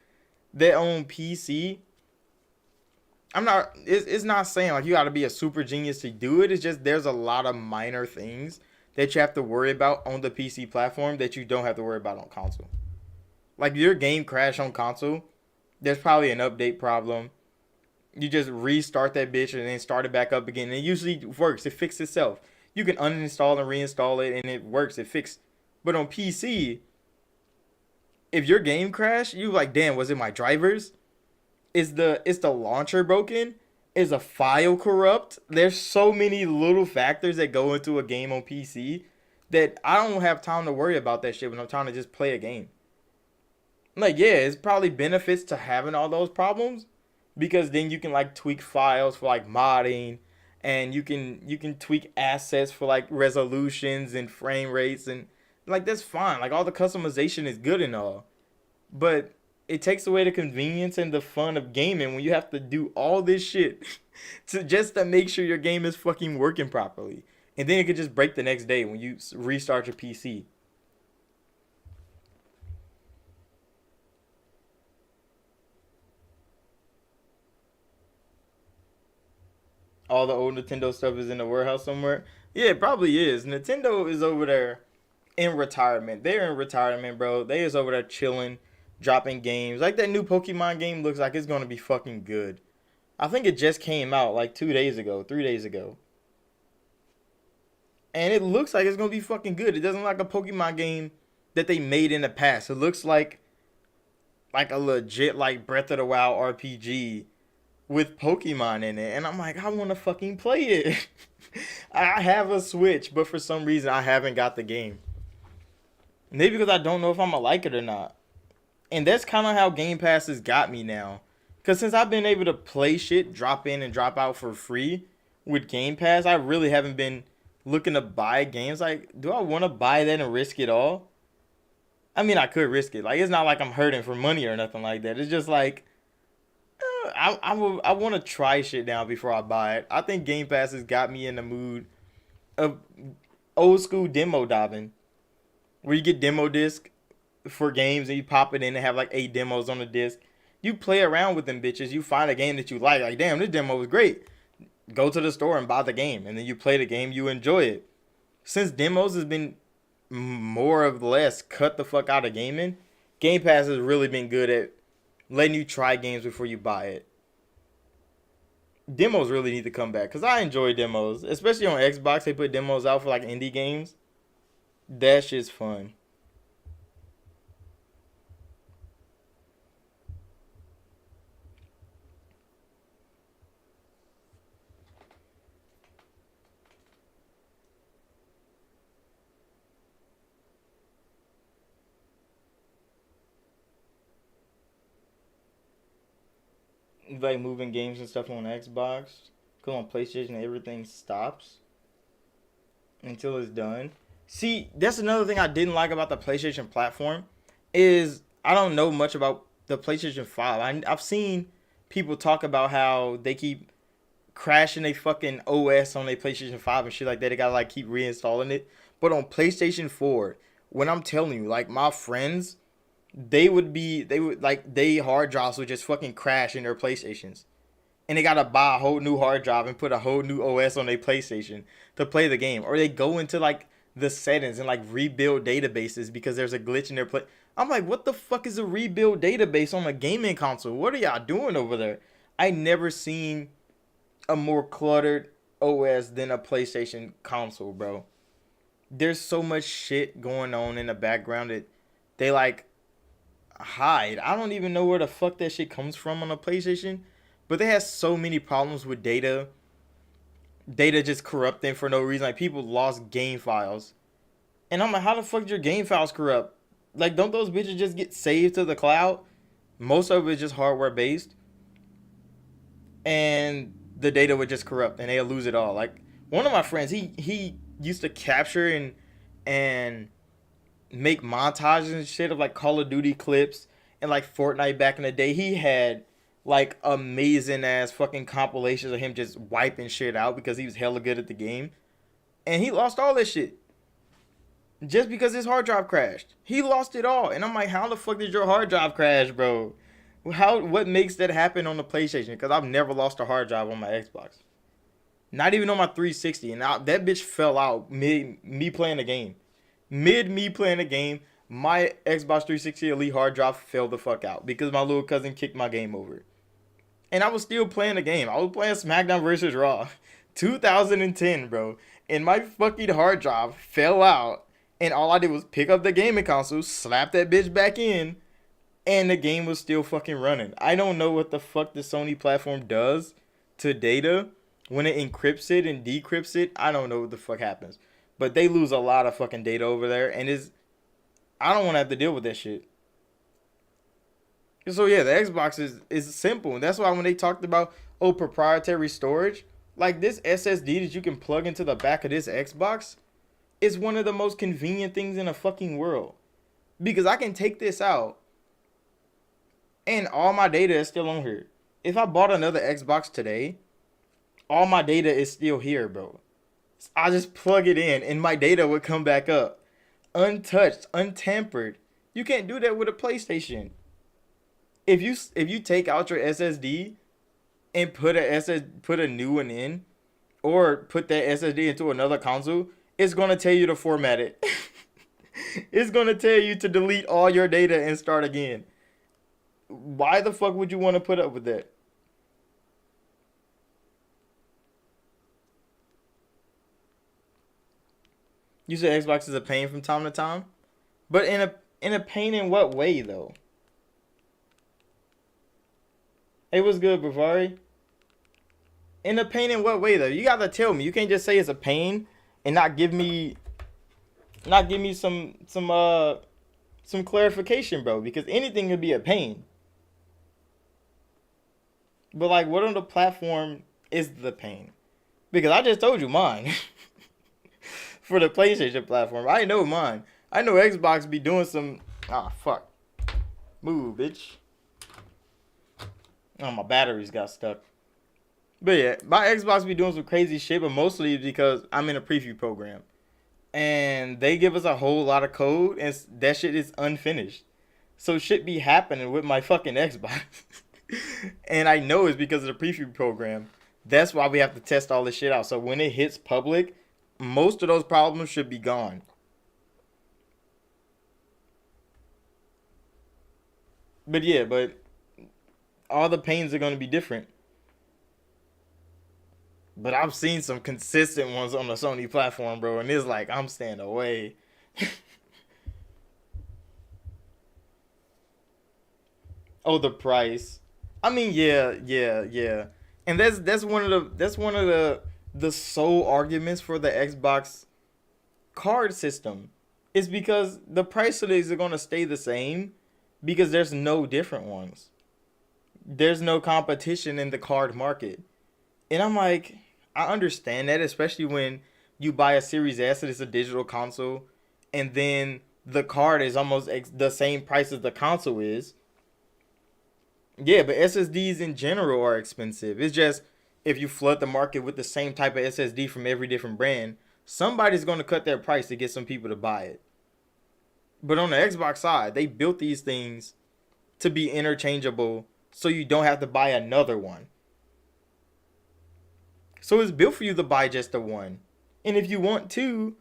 That on PC, it's not saying like you got to be a super genius to do it. It's just there's a lot of minor things that you have to worry about on the PC platform that you don't have to worry about on console. Like your game crash on console, there's probably an update problem. You just restart that bitch and then start it back up again. And it usually works. It fixes itself. You can uninstall and reinstall it and it works. It fixed. But on PC, if your game crash, you like, damn, was it my drivers? Is the launcher broken? Is a file corrupt? There's so many little factors that go into a game on PC that I don't have time to worry about that shit when I'm trying to just play a game. Like, yeah, it's probably benefits to having all those problems because then you can like tweak files for like modding, and you can tweak assets for like resolutions and frame rates, and like that's fine. Like all the customization is good and all. But it takes away the convenience and the fun of gaming when you have to do all this shit to make sure your game is fucking working properly. And then it could just break the next day when you restart your PC. All the old Nintendo stuff is in the warehouse somewhere. Yeah, it probably is. Nintendo is over there in retirement. They're in retirement, bro. They is over there chilling, dropping games. Like that new Pokemon game looks like it's gonna be fucking good. I think it just came out like 2 days ago, 3 days ago, and it looks like it's gonna be fucking good. It doesn't look like a Pokemon game that they made in the past. It looks like a legit like Breath of the Wild RPG with Pokemon in it, and I'm like, I want to fucking play it. I have a Switch, but for some reason I haven't got the game. Maybe because I don't know if I'm gonna like it or not. And that's kind of how Game Pass has got me now. Because since I've been able to play shit, drop in and drop out for free with Game Pass, I really haven't been looking to buy games. Like, do I want to buy that and risk it all? I mean, I could risk it. Like, it's not like I'm hurting for money or nothing like that. It's just like, I want to try shit now before I buy it. I think Game Pass has got me in the mood of old school demo diving, where you get demo disc for games and you pop it in and have like 8 demos on the disc. You play around with them bitches. You find a game that you like damn, this demo was great. Go to the store and buy the game, and then you play the game. You enjoy it. Since demos has been more or less cut the fuck out of gaming, Game Pass has really been good at letting you try games before you buy it. Demos really need to come back because I enjoy demos, especially on Xbox. They put demos out for like indie games. That shit's fun. Like moving games and stuff on Xbox. Because on PlayStation, everything stops until it's done. See, that's another thing I didn't like about the PlayStation platform is I don't know much about the PlayStation 5. I've seen people talk about how they keep crashing a fucking OS on their PlayStation 5 and shit like that. They gotta like keep reinstalling it. But on PlayStation 4, when I'm telling you, like my friends, they would like they hard drives would just fucking crash in their PlayStations. And they gotta buy a whole new hard drive and put a whole new OS on their PlayStation to play the game. Or they go into like the settings and like rebuild databases because there's a glitch in their play. I'm like, what the fuck is a rebuild database on a gaming console? What are y'all doing over there? I never seen a more cluttered OS than a PlayStation console, bro. There's so much shit going on in the background that they like hide. I don't even know where the fuck that shit comes from on a PlayStation, but they have so many problems with data just corrupting for no reason. Like people lost game files, and I'm like, how the fuck did your game files corrupt? Like, don't those bitches just get saved to the cloud? Most of it is just hardware based, and the data would just corrupt and they'll lose it all. Like one of my friends, he used to capture and make montages and shit of like Call of Duty clips and like Fortnite back in the day. He had like amazing ass fucking compilations of him just wiping shit out because he was hella good at the game. And he lost all this shit just because his hard drive crashed. He lost it all. And I'm like, how the fuck did your hard drive crash, bro? What makes that happen on the PlayStation? Because I've never lost a hard drive on my Xbox. Not even on my 360. And that bitch fell out mid me playing the game. Mid me playing the game, my Xbox 360 Elite hard drive fell the fuck out because my little cousin kicked my game over. And I was still playing the game. I was playing SmackDown versus Raw 2010, bro. And my fucking hard drive fell out. And all I did was pick up the gaming console, slap that bitch back in, and the game was still fucking running. I don't know what the fuck the Sony platform does to data when it encrypts it and decrypts it. I don't know what the fuck happens. But they lose a lot of fucking data over there, and I don't want to have to deal with that shit. So yeah, the Xbox is simple, and that's why when they talked about proprietary storage, like this SSD that you can plug into the back of this Xbox, is one of the most convenient things in the fucking world, because I can take this out, and all my data is still on here. If I bought another Xbox today, all my data is still here, bro. I just plug it in and my data would come back up. Untouched, untampered. You can't do that with a PlayStation. If you take out your SSD and put a new one in, or put that SSD into another console, it's gonna tell you to format it. It's gonna tell you to delete all your data and start again. Why the fuck would you want to put up with that? You said Xbox is a pain from time to time, but in a pain in what way though? Hey, what's good, Bavari? In a pain in what way though? You gotta tell me. You can't just say it's a pain and not give me some clarification, bro. Because anything could be a pain. But like, what on the platform is the pain? Because I just told you mine. For the PlayStation platform, I know mine. I know Xbox be doing some. Ah, fuck. Move, bitch. Oh, my batteries got stuck. But yeah, my Xbox be doing some crazy shit, but mostly because I'm in a preview program. And they give us a whole lot of code, and that shit is unfinished. So shit be happening with my fucking Xbox. And I know it's because of the preview program. That's why we have to test all this shit out. So when it hits public, most of those problems should be gone. But yeah, but all the pains are going to be different. But I've seen some consistent ones on the Sony platform, bro, and it's like I'm staying away. Oh, the price. I mean, yeah, yeah, yeah. And that's one of the sole arguments for the Xbox card system. Is because the price of these are gonna stay the same because there's no different ones. There's no competition in the card market. And I'm like, I understand that, especially when you buy a Series S and it's a digital console, and then the card is almost the same price as the console is. Yeah, but SSDs in general are expensive. It's just if you flood the market with the same type of SSD from every different brand, somebody's going to cut their price to get some people to buy it. But on the Xbox side, they built these things to be interchangeable so you don't have to buy another one. So it's built for you to buy just the one. And if you want to,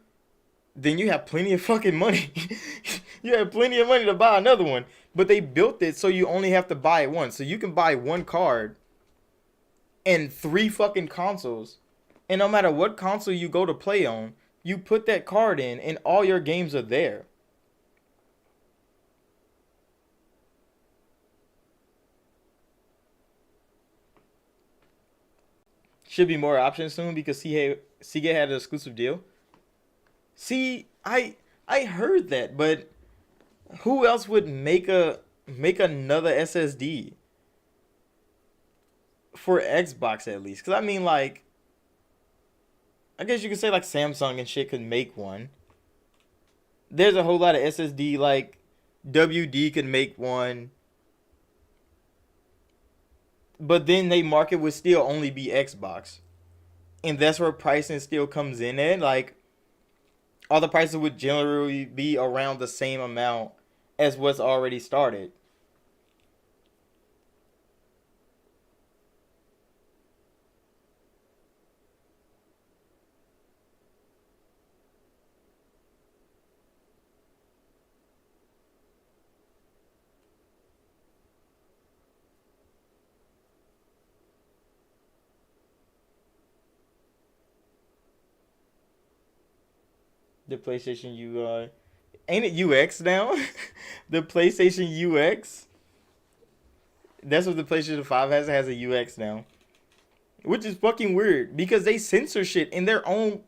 then you have plenty of fucking money. You have plenty of money to buy another one. But they built it so you only have to buy one. So you can buy one card and three fucking consoles. And no matter what console you go to play on, you put that card in and all your games are there. Should be more options soon because Seagate had an exclusive deal. See, I heard that, but who else would make another SSD for Xbox at least? Because I mean, like, I guess you could say like Samsung and shit could make one. There's a whole lot of SSD like WD could make one, but then they market would still only be Xbox, and that's where pricing still comes in at. Like all the prices would generally be around the same amount as what's already started. The PlayStation UI, ain't it UX now? The PlayStation UX. That's what the PlayStation 5 has. It has a UX now, which is fucking weird because they censor shit in their own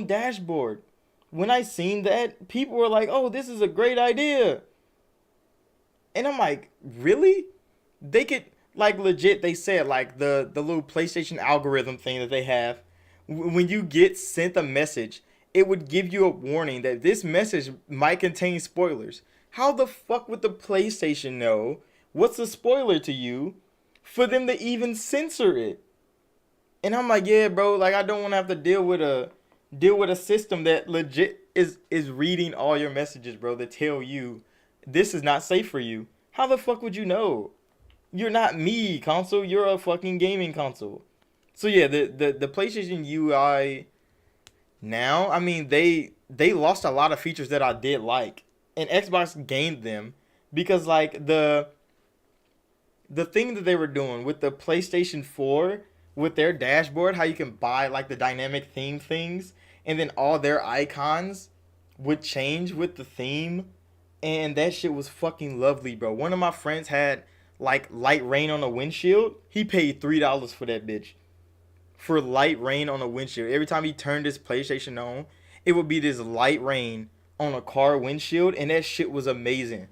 dashboard. When I seen that, people were like, "Oh, this is a great idea," and I'm like, "Really?" They could like legit. They said like the little PlayStation algorithm thing that they have. When you get sent a message, it would give you a warning that this message might contain spoilers. How the fuck would the PlayStation know what's a spoiler to you for them to even censor it? And I'm like, yeah, bro, like I don't want to have to deal with a system that legit is reading all your messages, bro, that tell you this is not safe for you. How the fuck would you know? You're not me, console. You're a fucking gaming console. So yeah, the PlayStation UI now, I mean, they lost a lot of features that I did like, and Xbox gained them because like the thing that they were doing with the PlayStation 4 with their dashboard, how you can buy like the dynamic theme things, and then all their icons would change with the theme, and that shit was fucking lovely, bro. One of my friends had like light rain on a windshield. He paid $3 for that bitch. for light rain on a windshield. Every time he turned his PlayStation on, it would be this light rain on a car windshield, and that shit was amazing.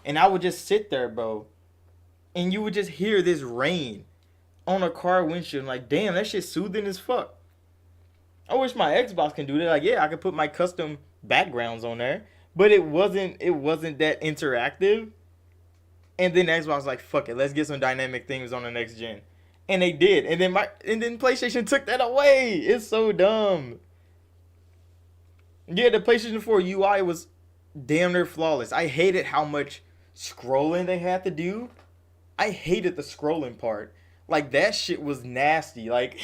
And I would just sit there, bro, and you would just hear this rain on a car windshield. Like, damn, that shit's soothing as fuck. I wish my Xbox can do that. Like, yeah, I could put my custom backgrounds on there, but it wasn't that interactive. And then Xbox was like, fuck it, let's get some dynamic things on the next gen. And they did. And then PlayStation took that away. It's so dumb. Yeah, the PlayStation 4 UI was damn near flawless. I hated how much scrolling they had to do. I hated the scrolling part. Like, that shit was nasty. Like,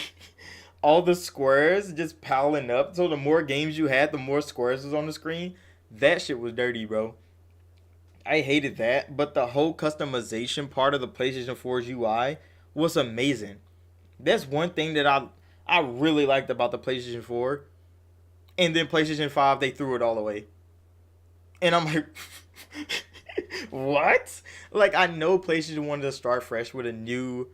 all the squares just piling up. So the more games you had, the more squares was on the screen. That shit was dirty, bro. I hated that. But the whole customization part of the PlayStation 4's UI was amazing. That's one thing that I really liked about the PlayStation 4. And then PlayStation 5, they threw it all away. And I'm like, what? Like, I know PlayStation wanted to start fresh with a new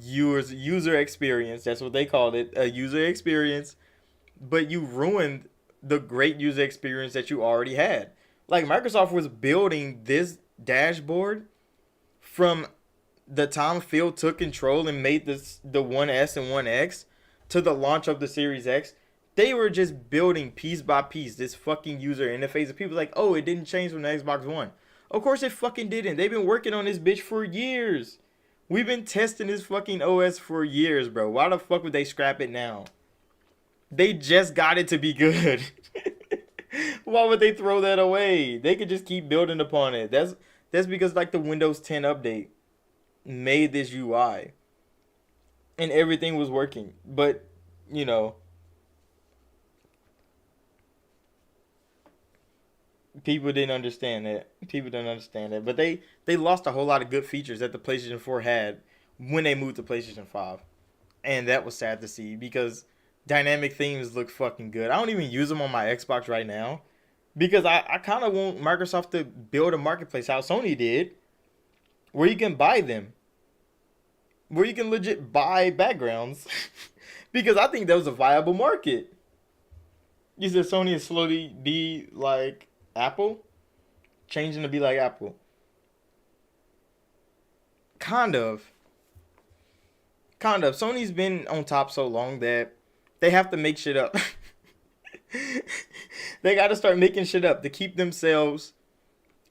user experience. That's what they called it, a user experience. But you ruined the great user experience that you already had. Like, Microsoft was building this dashboard from the time Phil took control and made the 1S and 1X to the launch of the Series X. They were just building piece by piece this fucking user interface. And people like, oh, it didn't change from the Xbox One. Of course it fucking didn't. They've been working on this bitch for years. We've been testing this fucking OS for years, bro. Why the fuck would they scrap it now? They just got it to be good. Why would they throw that away? They could just keep building upon it. That's because, like, the Windows 10 update made this UI. And everything was working. But, you know, people didn't understand that. People didn't understand that. But they lost a whole lot of good features that the PlayStation 4 had when they moved to PlayStation 5. And that was sad to see because dynamic themes look fucking good. I don't even use them on my Xbox right now because I kind of want Microsoft to build a marketplace how Sony did where you can buy them. Where you can legit buy backgrounds. Because I think that was a viable market. You said Sony is slowly be like Apple? Changing to be like Apple. Kind of. Kind of. Sony's been on top so long that they have to make shit up. They got to start making shit up to keep themselves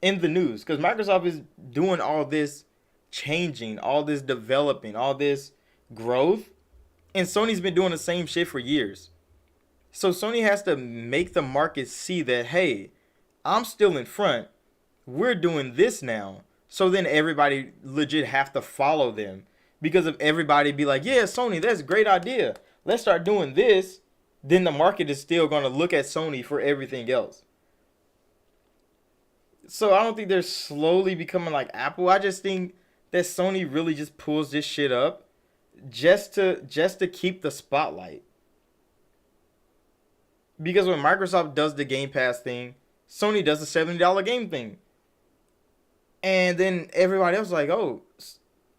in the news. Because Microsoft is doing all this changing, all this developing, all this growth. And Sony's been doing the same shit for years. So Sony has to make the market see that, hey, I'm still in front. We're doing this now. So then everybody legit have to follow them. Because if everybody be like, yeah, Sony, that's a great idea. Let's start doing this. Then the market is still going to look at Sony for everything else. So I don't think they're slowly becoming like Apple. I just think that Sony really just pulls this shit up just to keep the spotlight. Because when Microsoft does the Game Pass thing, Sony does the $70 game thing. And then everybody else is like, oh,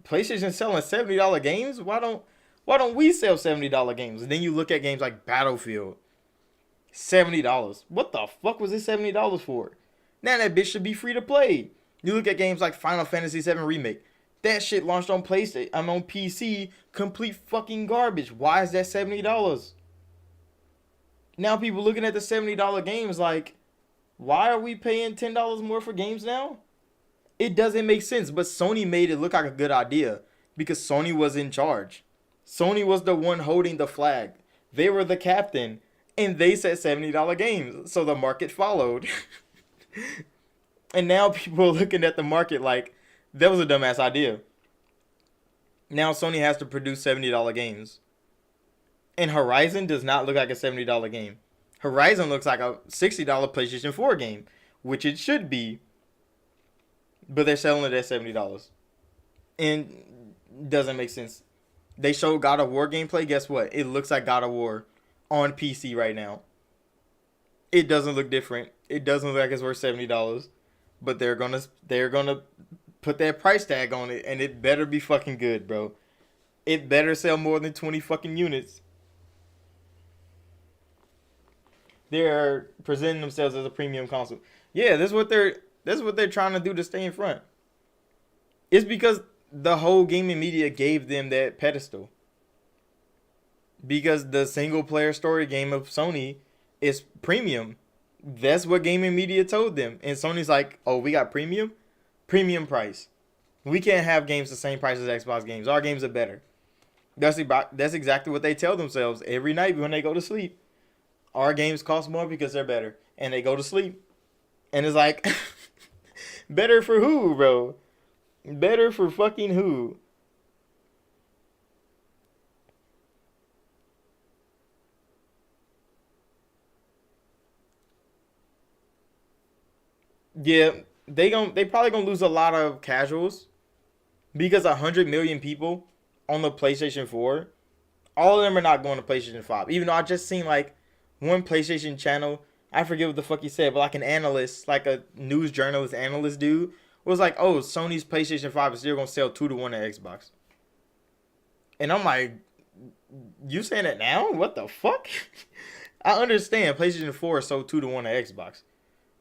PlayStation selling $70 games? Why don't we sell $70 games? And then you look at games like Battlefield. $70. What the fuck was this $70 for? Now that bitch should be free to play. You look at games like Final Fantasy VII Remake. That shit launched on PlayStation. I'm on PC. Complete fucking garbage. Why is that $70? Now people looking at the $70 games like, why are we paying $10 more for games now? It doesn't make sense. But Sony made it look like a good idea because Sony was in charge. Sony was the one holding the flag. They were the captain. And they said $70 games. So the market followed. And now people are looking at the market like, that was a dumbass idea. Now Sony has to produce $70 games. And Horizon does not look like a $70 game. Horizon looks like a $60 PlayStation 4 game. Which it should be. But they're selling it at $70. And doesn't make sense. They showed God of War gameplay. Guess what? It looks like God of War on PC right now. It doesn't look different. It doesn't look like it's worth $70. But they're gonna put that price tag on it, and it better be fucking good, bro. It better sell more than 20 fucking units. They're presenting themselves as a premium console. Yeah, that's what they're trying to do to stay in front. It's because the whole gaming media gave them that pedestal. Because the single player story game of Sony is premium. That's what gaming media told them. And Sony's like, "Oh, we got premium? Premium price. We can't have games the same price as Xbox games. Our games are better." That's exactly what they tell themselves every night when they go to sleep. Our games cost more because they're better. And they go to sleep. And it's like, better for who, bro? Better for fucking who? Yeah, they probably gonna lose a lot of casuals because 100 million people on the PlayStation 4, all of them are not going to PlayStation 5. Even though I just seen like one PlayStation channel, I forget what the fuck he said, but like an analyst, like a news journalist analyst dude, was like, "Oh, Sony's PlayStation 5 is still gonna sell 2 to 1 at Xbox." And I'm like, "You saying that now? What the fuck?" I understand PlayStation 4 sold 2 to 1 at Xbox,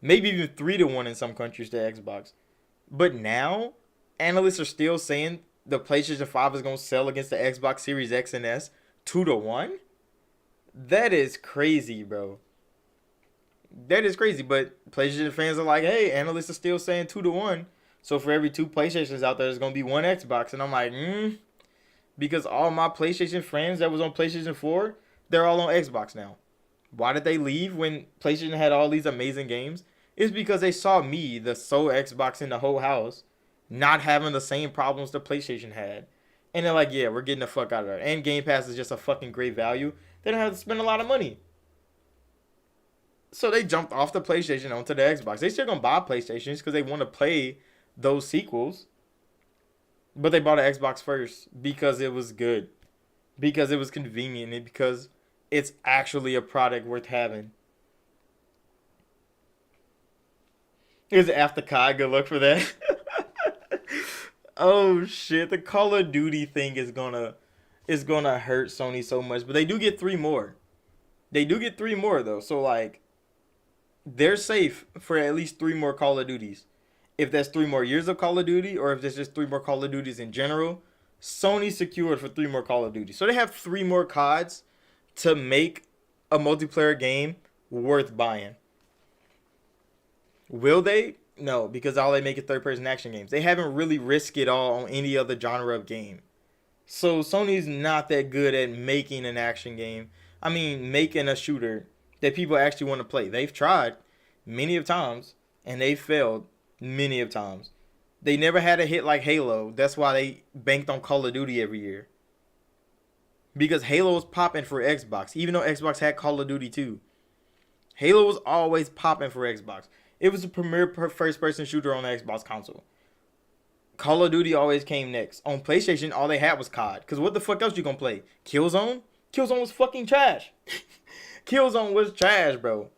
maybe even 3 to 1 in some countries to Xbox. But now, analysts are still saying the PlayStation 5 is going to sell against the Xbox Series X and S 2 to 1? That is crazy, bro. That is crazy. But PlayStation fans are like, hey, analysts are still saying 2 to 1. So for every 2 PlayStations out there, there's going to be 1 Xbox. And I'm like, because all my PlayStation friends that was on PlayStation 4, they're all on Xbox now. Why did they leave when PlayStation had all these amazing games? It's because they saw me, the sole Xbox in the whole house, not having the same problems the PlayStation had. And they're like, yeah, we're getting the fuck out of there. And Game Pass is just a fucking great value. They don't have to spend a lot of money. So they jumped off the PlayStation onto the Xbox. They still gonna buy PlayStations because they want to play those sequels. But they bought an Xbox first because it was good. Because it was convenient and because it's actually a product worth having. Is after Kai, good luck for that. Oh shit, the Call of Duty thing is gonna hurt Sony so much. But they do get 3 more. They do get 3 more though. So like they're safe for at least 3 more Call of Duties. If that's 3 more years of Call of Duty, or if there's just 3 more Call of Duties in general, Sony's secured for 3 more Call of Duty. So they have 3 more CODs to make a multiplayer game worth buying. Will they? No, because all they make is third person action games. They haven't really risked it all on any other genre of game. So Sony's not that good at making an action game. I mean, making a shooter that people actually want to play. They've tried many of times and they failed many of times. They never had a hit like Halo. That's why they banked on Call of Duty every year. Because Halo was popping for Xbox, even though Xbox had Call of Duty too. Halo was always popping for Xbox. It was the premier first person shooter on the Xbox console. Call of Duty always came next. On PlayStation, all they had was COD. Because what the fuck else you gonna play? Killzone? Killzone was fucking trash. Killzone was trash, bro.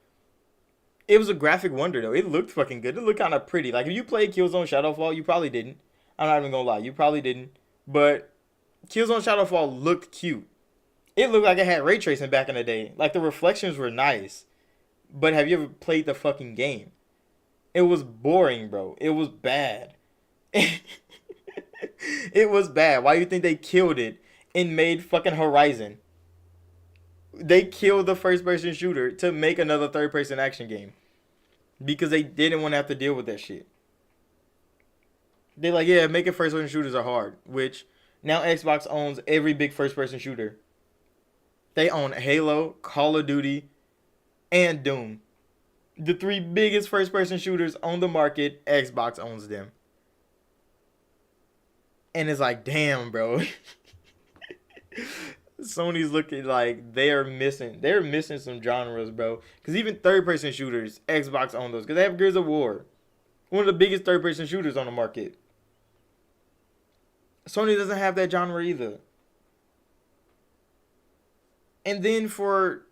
It was a graphic wonder, though. It looked fucking good. It looked kind of pretty. Like, if you played Killzone Shadowfall, you probably didn't. I'm not even gonna lie. You probably didn't. But Killzone Shadowfall looked cute. It looked like it had ray tracing back in the day. Like, the reflections were nice. But have you ever played the fucking game? It was boring, bro. It was bad. It was bad. Why do you think they killed it and made fucking Horizon? They killed the first person shooter to make another third person action game. Because they didn't want to have to deal with that shit. They're like, yeah, making first person shooters are hard. Which, now Xbox owns every big first person shooter. They own Halo, Call of Duty, and Doom. The 3 biggest first person shooters on the market, Xbox owns them. And it's like, damn, bro. Sony's looking like they're missing some genres, bro. Because even third person shooters, Xbox owns those. Because they have Gears of War. One of the biggest third person shooters on the market. Sony doesn't have that genre either. And then for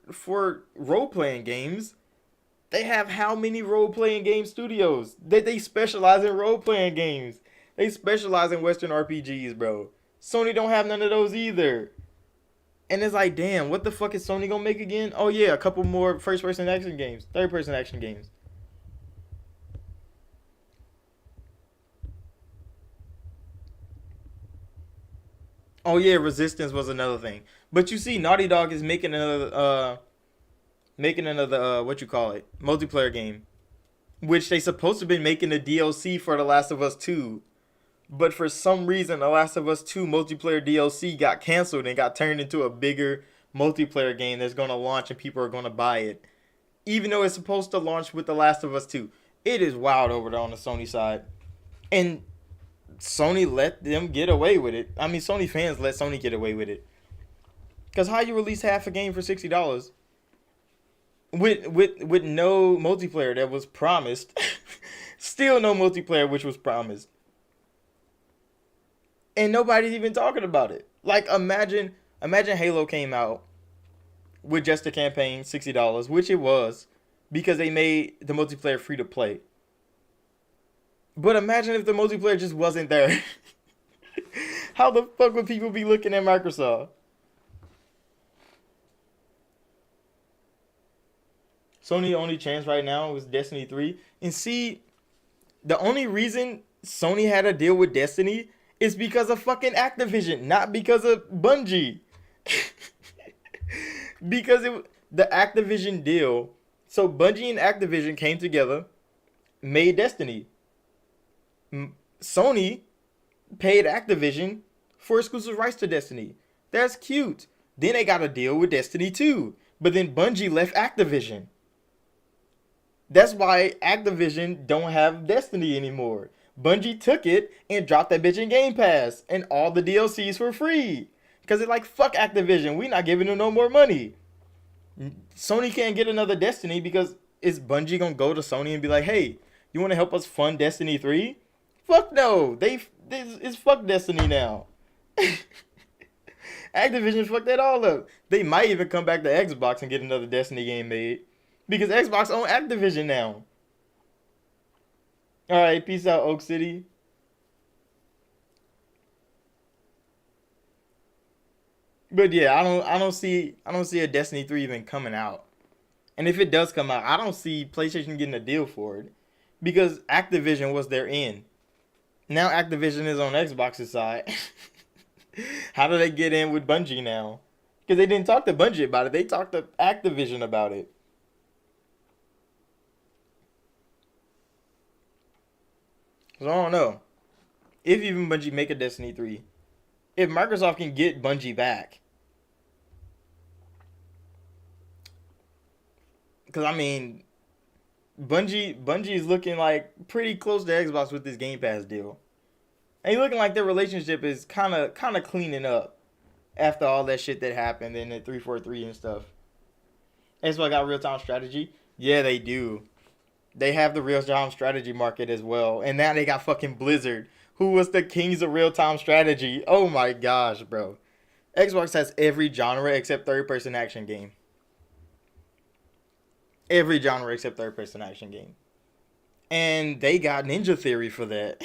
role playing games, they have how many role playing game studios? They specialize in role playing games. They specialize in Western RPGs, bro. Sony don't have none of those either. And it's like, damn, what the fuck is Sony gonna make again? Oh yeah, a couple more first person action games, third person action games. Oh yeah, Resistance was another thing. But you see, Naughty Dog is making another what you call it, multiplayer game, which they supposed to be making a DLC for The Last of Us 2. But for some reason, The Last of Us 2 multiplayer DLC got canceled and got turned into a bigger multiplayer game that's going to launch and people are going to buy it. Even though it's supposed to launch with The Last of Us 2. It is wild over there on the Sony side. And Sony let them get away with it. I mean, Sony fans let Sony get away with it. Because how you release half a game for $60 with no multiplayer that was promised? Still no multiplayer which was promised. And nobody's even talking about it. Like imagine Halo came out with just the campaign, $60, which it was, because they made the multiplayer free to play. But imagine if the multiplayer just wasn't there. How the fuck would people be looking at Microsoft? Sony's only chance right now was Destiny 3. And see, the only reason Sony had a deal with Destiny is because of fucking Activision, not because of Bungie. Because the Activision deal. So Bungie and Activision came together, made Destiny. Sony paid Activision for exclusive rights to Destiny. That's cute. Then they got a deal with Destiny 2. But then Bungie left Activision. That's why Activision don't have Destiny anymore. Bungie took it and dropped that bitch in Game Pass. And all the DLCs were free. Because they're like, fuck Activision. We not giving them no more money. Sony can't get another Destiny because is Bungie going to go to Sony and be like, hey, you want to help us fund Destiny 3? Fuck no. It's fuck Destiny now. Activision fucked that all up. They might even come back to Xbox and get another Destiny game made. Because Xbox own Activision now. Alright, peace out, Oak City. But yeah, I don't see a Destiny 3 even coming out. And if it does come out, I don't see PlayStation getting a deal for it. Because Activision was their in. Now Activision is on Xbox's side. How do they get in with Bungie now? Because they didn't talk to Bungie about it. They talked to Activision about it. So I don't know. If even Bungie make a Destiny 3. If Microsoft can get Bungie back. Because I mean, Bungie is looking like pretty close to Xbox with this Game Pass deal. And it's looking like their relationship is kind of cleaning up after all that shit that happened in the 343 and stuff. That's why I got real time strategy. Yeah, they do. They have the real time strategy market as well. And now they got fucking Blizzard, who was the kings of real time strategy. Oh my gosh, bro. Xbox has every genre except third person action game. Every genre except third person action game. And they got Ninja Theory for that.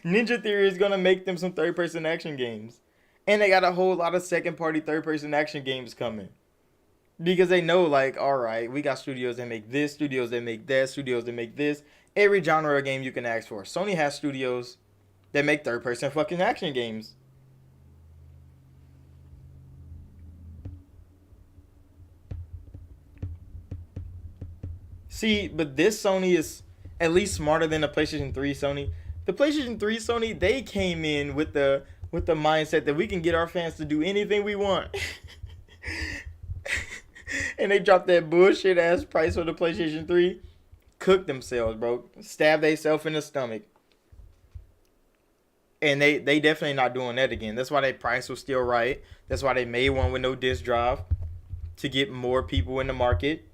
Ninja Theory is going to make them some third person action games. And they got a whole lot of second party third person action games coming. Because they know, like, alright, we got studios that make this, studios that make that, studios that make this. Every genre of game you can ask for. Sony has studios that make third person fucking action games. See, but this Sony is at least smarter than the PlayStation 3 Sony. The PlayStation 3 Sony, they came in with the mindset that we can get our fans to do anything we want. And they dropped that bullshit ass price for the PlayStation 3. Cooked themselves, bro. Stabbed themselves in the stomach. And they definitely not doing that again. That's why their price was still right. That's why they made one with no disc drive. To get more people in the market.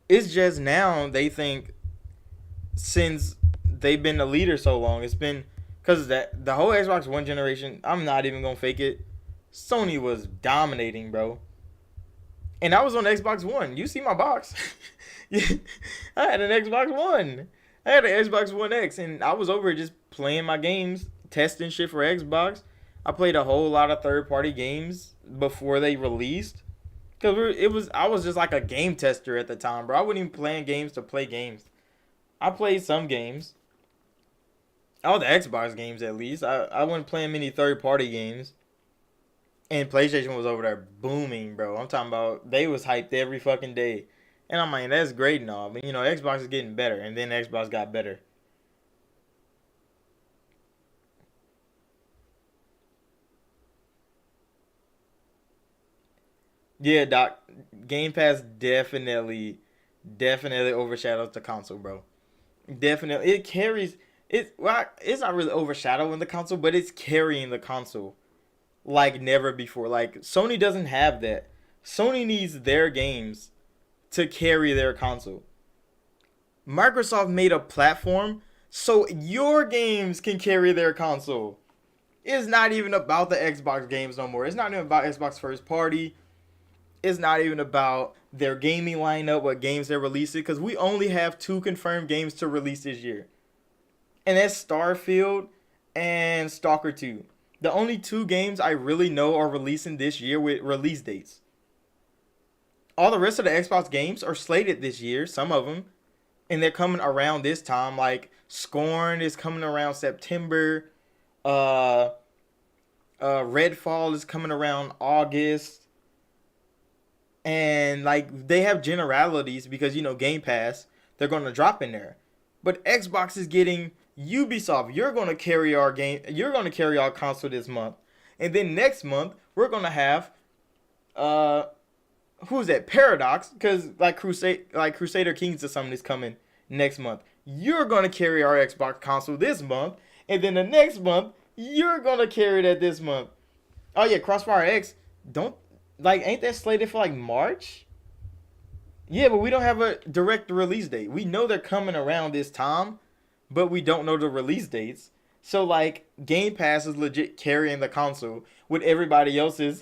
It's just now they think since they've been the leader so long, it's been because that the whole Xbox One generation, I'm not even gonna fake it. Sony was dominating, bro. And I was on Xbox One. You see my box. I had an Xbox One. I had an Xbox One X, and I was over just playing my games testing shit for Xbox, I played a whole lot of third party games before they released. Cause I was just like a game tester at the time, bro. I wasn't even playing games to play games. I played some games, all the Xbox games at least. I wasn't playing many third party games. And PlayStation was over there booming, bro. I'm talking about they was hyped every fucking day. And I'm like, that's great and all, but Xbox is getting better, and then Xbox got better. Yeah, Doc. Game Pass definitely overshadows the console, bro. Definitely, it carries it. Well, it's not really overshadowing the console, but it's carrying the console like never before. Like Sony doesn't have that. Sony needs their games to carry their console. Microsoft made a platform so your games can carry their console. It's not even about the Xbox games no more. It's not even about Xbox first party. It's not even about their gaming lineup, what games they're releasing, because we only have two confirmed games to release this year. And that's Starfield and Stalker 2. The only two games I really know are releasing this year with release dates. All the rest of the Xbox games are slated this year, some of them, and they're coming around this time. Like Scorn is coming around September. Uh, Redfall is coming around August. And like they have generalities because Game Pass, they're gonna drop in there. But Xbox is getting Ubisoft. You're gonna carry our game. You're gonna carry our console this month, and then next month we're gonna have uh who's that? Paradox, because Crusader Kings or something is coming next month. You're gonna carry our Xbox console this month, and then the next month you're gonna carry that this month. Oh yeah, Crossfire X. Don't ain't that slated for like March? Yeah, but we don't have a direct release date. We know they're coming around this time, but we don't know the release dates. So like Game Pass is legit carrying the console with everybody else's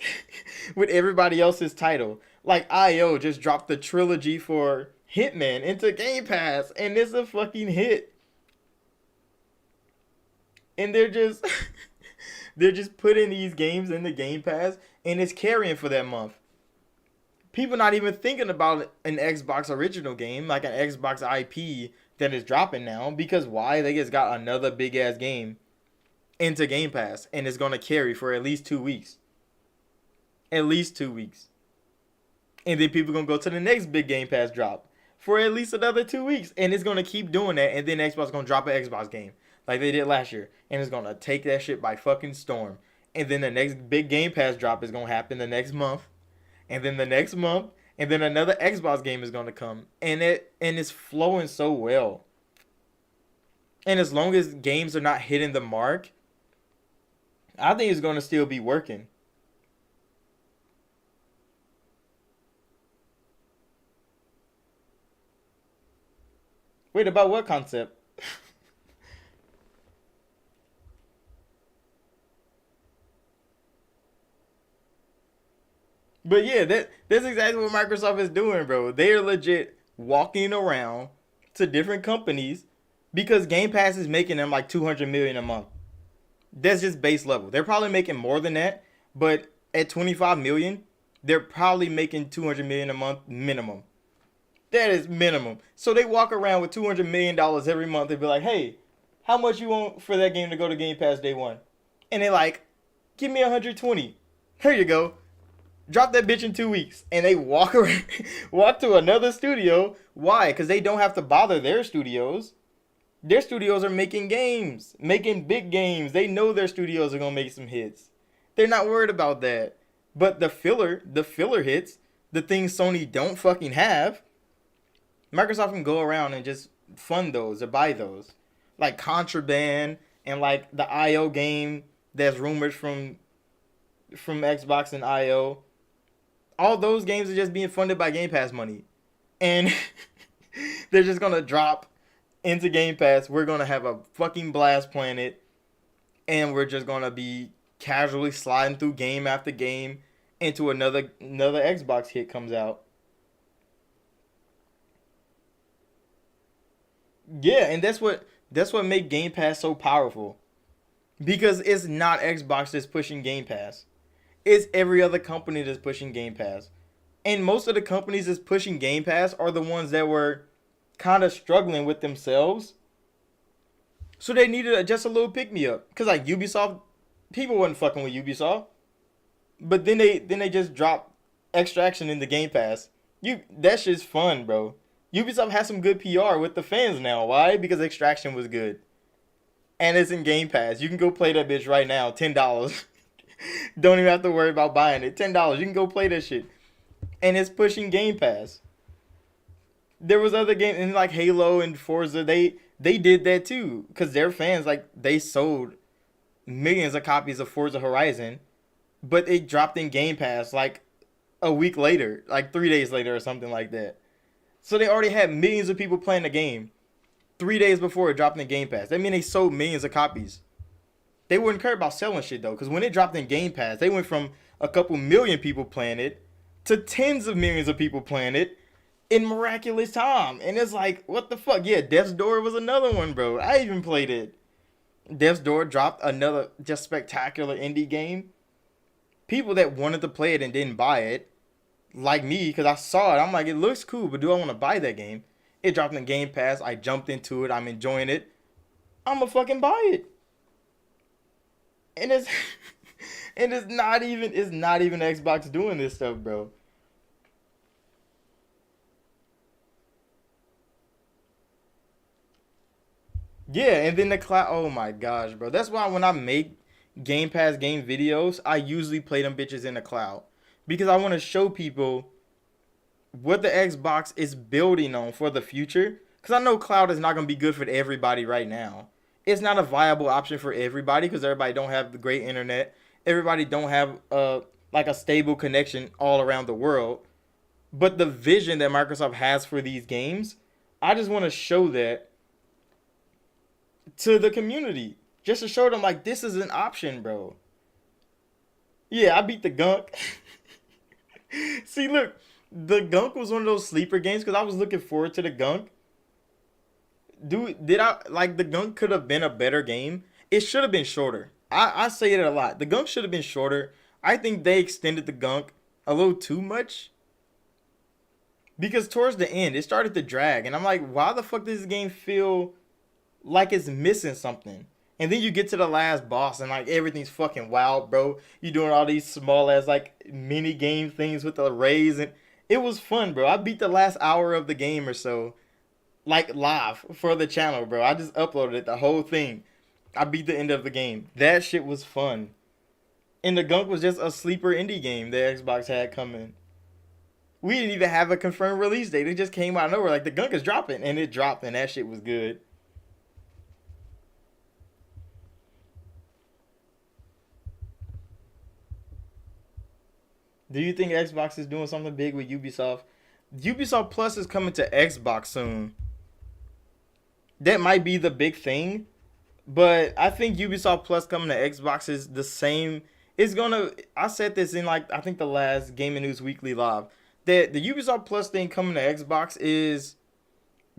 with everybody else's title. Like IO just dropped the trilogy for Hitman into Game Pass and it's a fucking hit. And they're just they're just putting these games in the Game Pass and it's carrying for that month. People not even thinking about an Xbox original game, like an Xbox IP that is dropping now, because why? They just got another big ass game into Game Pass and it's gonna carry for at least 2 weeks. At least 2 weeks. And then people gonna go to the next big Game Pass drop for at least another 2 weeks. And it's gonna keep doing that, and then Xbox gonna drop an Xbox game like they did last year. And it's gonna take that shit by fucking storm. And then the next big Game Pass drop is gonna happen the next month. And then the next month, and then another Xbox game is gonna come. And it's flowing so well. And as long as games are not hitting the mark, I think it's gonna still be working. Wait, about what concept? But yeah, that's exactly what Microsoft is doing, bro. They are legit walking around to different companies because Game Pass is making them like 200 million a month. That's just base level. They're probably making more than that, but at 25 million, they're probably making 200 million a month minimum. That is minimum. So they walk around with $200 million every month. They be like, "Hey, how much you want for that game to go to Game Pass day one?" And they like, "Give me 120. Here you go. Drop that bitch in 2 weeks." And they walk around, walk to another studio. Why? Because they don't have to bother their studios. Their studios are making games, making big games. They know their studios are gonna make some hits. They're not worried about that. But the filler hits, the things Sony don't fucking have, Microsoft can go around and just fund those or buy those. Like Contraband and like the IO game that's rumored from Xbox and IO. All those games are just being funded by Game Pass money. And they're just gonna drop into Game Pass. We're gonna have a fucking blast playing it. And we're just gonna be casually sliding through game after game into another Xbox hit comes out. Yeah, and that's what make Game Pass so powerful. Because it's not Xbox that's pushing Game Pass. It's every other company that's pushing Game Pass. And most of the companies that's pushing Game Pass are the ones that were kind of struggling with themselves. So they needed just a little pick me up. Cause like Ubisoft, people wasn't fucking with Ubisoft. But then they just dropped Extraction in the Game Pass. That shit's fun, bro. Ubisoft has some good PR with the fans now. Why? Because Extraction was good. And it's in Game Pass. You can go play that bitch right now. $10. Don't even have to worry about buying it. $10. You can go play that shit. And it's pushing Game Pass. There was other games and like Halo and Forza. They did that too because their fans like they sold millions of copies of Forza Horizon, but it dropped in Game Pass like a week later, like 3 days later or something like that. So they already had millions of people playing the game 3 days before it dropped in Game Pass. That means they sold millions of copies. They wouldn't care about selling shit though, because when it dropped in Game Pass, they went from a couple million people playing it to tens of millions of people playing it in miraculous time. And it's like, what the fuck? Yeah, Death's Door was another one, bro. I even played it. Death's Door dropped another just spectacular indie game. People that wanted to play it and didn't buy it, like me, because I saw it. I'm like, it looks cool, but do I want to buy that game? It dropped in Game Pass. I jumped into it. I'm enjoying it. I'm gonna fucking buy it. And it's and it's not even Xbox doing this stuff, bro. Yeah, and then the cloud. Oh my gosh, bro. That's why when I make Game Pass game videos, I usually play them bitches in the cloud because I want to show people what the Xbox is building on for the future. Because I know cloud is not gonna be good for everybody right now. It's not a viable option for everybody because everybody don't have the great internet. Everybody don't have like a stable connection all around the world. But the vision that Microsoft has for these games, I just want to show that to the community. Just to show them like this is an option, bro. Yeah, I beat the gunk. See, look, the gunk was one of those sleeper games because I was looking forward to the gunk. Dude, did I like the gunk could have been a better game? It should have been shorter. I say it a lot. The gunk should have been shorter. I think they extended the gunk a little too much because towards the end it started to drag, and I'm like, why the fuck does this game feel like it's missing something? And then you get to the last boss and like everything's fucking wild, bro. You doing all these small ass like mini game things with the rays and it was fun, bro. I beat the last hour of the game or so like live for the channel, bro. I just uploaded it, the whole thing. I beat the end of the game. That shit was fun. And the gunk was just a sleeper indie game that Xbox had coming. We didn't even have a confirmed release date. It just came out of nowhere. Like the gunk is dropping, and it dropped, and that shit was good. Do you think Xbox is doing something big with Ubisoft? Ubisoft Plus is coming to Xbox soon. That might be the big thing, but I think Ubisoft Plus coming to Xbox is the same. It's gonna. I said this in like I think the last Gaming News Weekly live that the Ubisoft Plus thing coming to Xbox is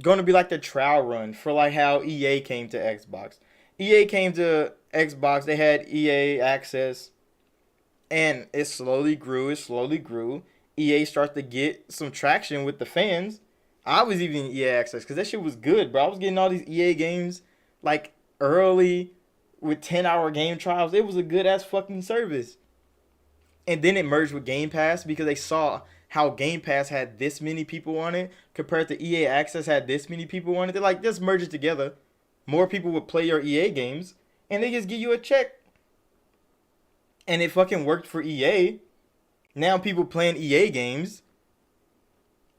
gonna be like the trial run for like how EA came to Xbox. EA came to Xbox. They had EA Access, and it slowly grew. It slowly grew. EA started to get some traction with the fans. I was even in EA Access because that shit was good, bro. I was getting all these EA games like early with 10-hour game trials. It was a good ass fucking service. And then it merged with Game Pass because they saw how Game Pass had this many people on it compared to EA Access had this many people on it. They're like, just merge it together. More people would play your EA games and they just give you a check. And it fucking worked for EA. Now people playing EA games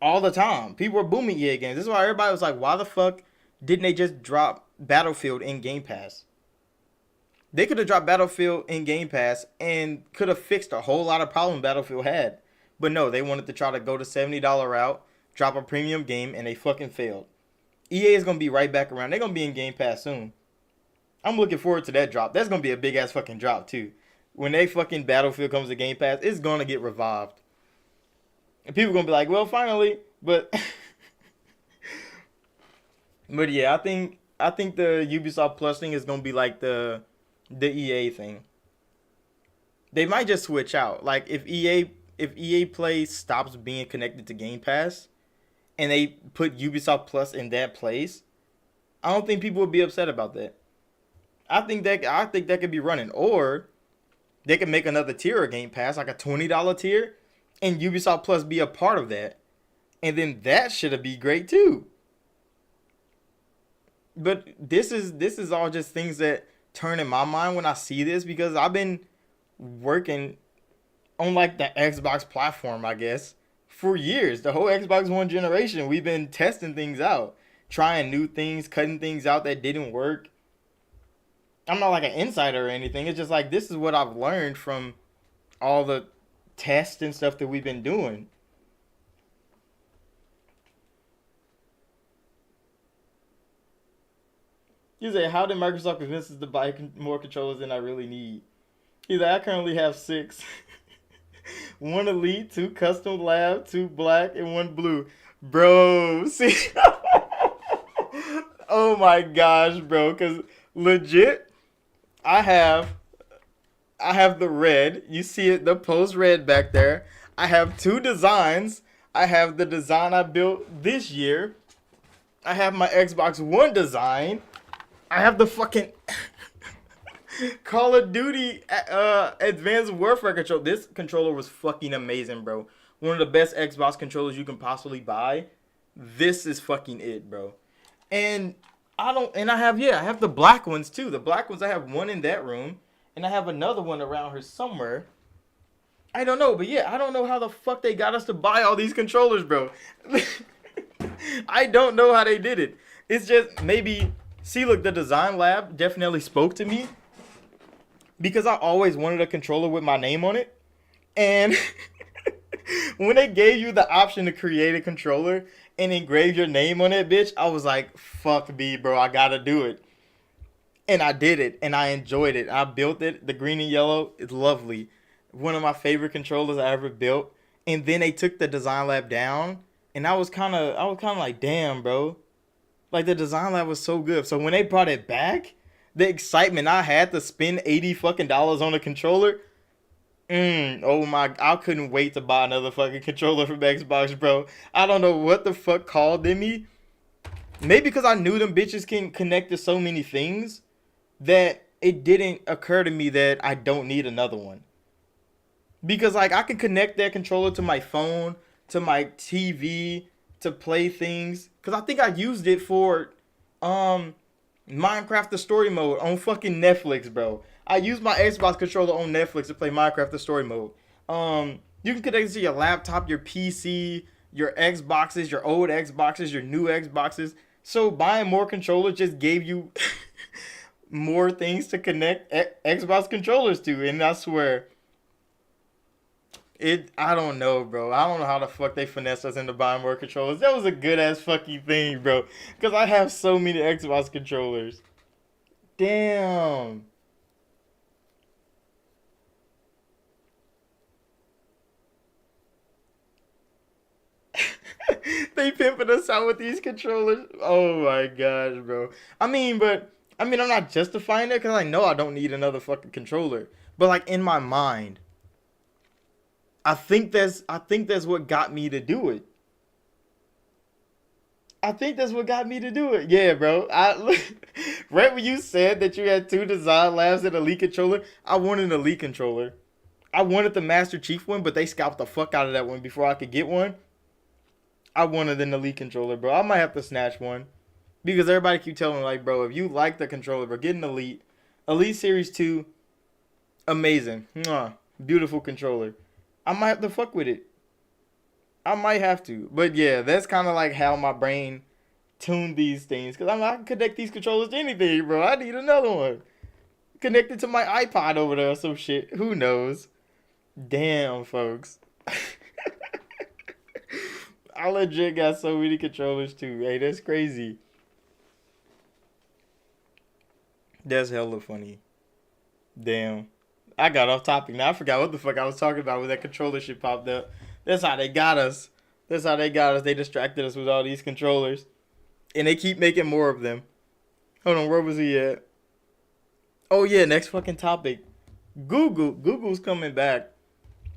all the time. People are booming EA games. This is why everybody was like, why the fuck didn't they just drop Battlefield in Game Pass? They could have dropped Battlefield in Game Pass and could have fixed a whole lot of problems Battlefield had. But no, they wanted to try to go the $70 route, drop a premium game, and they fucking failed. EA is going to be right back around. They're going to be in Game Pass soon. I'm looking forward to that drop. That's going to be a big ass fucking drop too. When they fucking Battlefield comes to Game Pass, it's going to get revived. And people going to be like, well, finally. But but yeah, I think the Ubisoft Plus thing is going to be like the The EA thing. They might just switch out. Like if EA Play stops being connected to Game Pass and they put Ubisoft Plus in that place, I don't think people would be upset about that. I think that could be running. Or they could make another tier of Game Pass, like a $20 tier, and Ubisoft Plus be a part of that. And then that should be great too. But this is all just things that turn in my mind when I see this, because I've been working on like the Xbox platform, I guess, for years. The whole Xbox One generation, we've been testing things out, trying new things, cutting things out that didn't work. I'm not like an insider or anything. It's just like this is what I've learned from all the tests and stuff that we've been doing. You say, how did Microsoft convince us to buy more controllers than I really need? He's like, I currently have six. One elite, two custom lab, two black, and one blue. Bro, see? Oh my gosh, bro. Because legit, I have I have the red. You see it, the post red back there. I have two designs. I have the design I built this year. I have my Xbox One design. I have the fucking Call of Duty Advanced Warfare controller. This controller was fucking amazing, bro. One of the best Xbox controllers you can possibly buy. This is fucking it, bro. And I have the black ones too. The black ones, I have one in that room, and I have another one around here somewhere. I don't know, but yeah, I don't know how the fuck they got us to buy all these controllers, bro. I don't know how they did it. It's just maybe, see, look, the design lab definitely spoke to me because I always wanted a controller with my name on it. And when they gave you the option to create a controller and engrave your name on it, bitch, I was like, fuck me, bro, I gotta do it. And I did it, and I enjoyed it. I built it. The green and yellow is lovely. One of my favorite controllers I ever built. And then they took the design lab down, and I was kind of like, damn, bro. Like, the design lab was so good. So when they brought it back, the excitement I had to spend 80 fucking dollars on a controller, oh my, I couldn't wait to buy another fucking controller from Xbox, bro. I don't know what the fuck called in me. Maybe because I knew them bitches can connect to so many things that it didn't occur to me that I don't need another one. Because like I can connect that controller to my phone, to my TV, to play things. Cause I think I used it for um Minecraft the story mode on fucking Netflix, bro. I used my Xbox controller on Netflix to play Minecraft the story mode. You can connect it to your laptop, your PC, your Xboxes, your old Xboxes, your new Xboxes. So buying more controllers just gave you more things to connect Xbox controllers to, and I swear. I don't know, bro. I don't know how the fuck they finessed us into buying more controllers. That was a good ass fucking thing, bro. Because I have so many Xbox controllers. Damn. They pimping us out with these controllers. Oh my gosh, bro. I'm not justifying it because I know I don't need another fucking controller. But like in my mind, I think that's what got me to do it. I think that's what got me to do it. Yeah, bro. Right when you said that you had two design labs and a Elite controller, I wanted an Elite controller. I wanted the Master Chief one, but they scalped the fuck out of that one before I could get one. I wanted an Elite controller, bro. I might have to snatch one. Because everybody keep telling me, like, bro, if you like the controller, bro, get an Elite. Elite Series 2, amazing. Mwah. Beautiful controller. I might have to fuck with it. I might have to. But yeah, that's kind of like how my brain tuned these things. Because I can connect these controllers to anything, bro. I need another one. Connect it to my iPod over there or some shit. Who knows? Damn, folks. I legit got so many controllers too. Hey, that's crazy. That's hella funny. Damn. I got off topic now. I forgot what the fuck I was talking about when that controller shit popped up. That's how they got us. That's how they got us. They distracted us with all these controllers. And they keep making more of them. Hold on, where was he at? Oh yeah, next fucking topic. Google's coming back.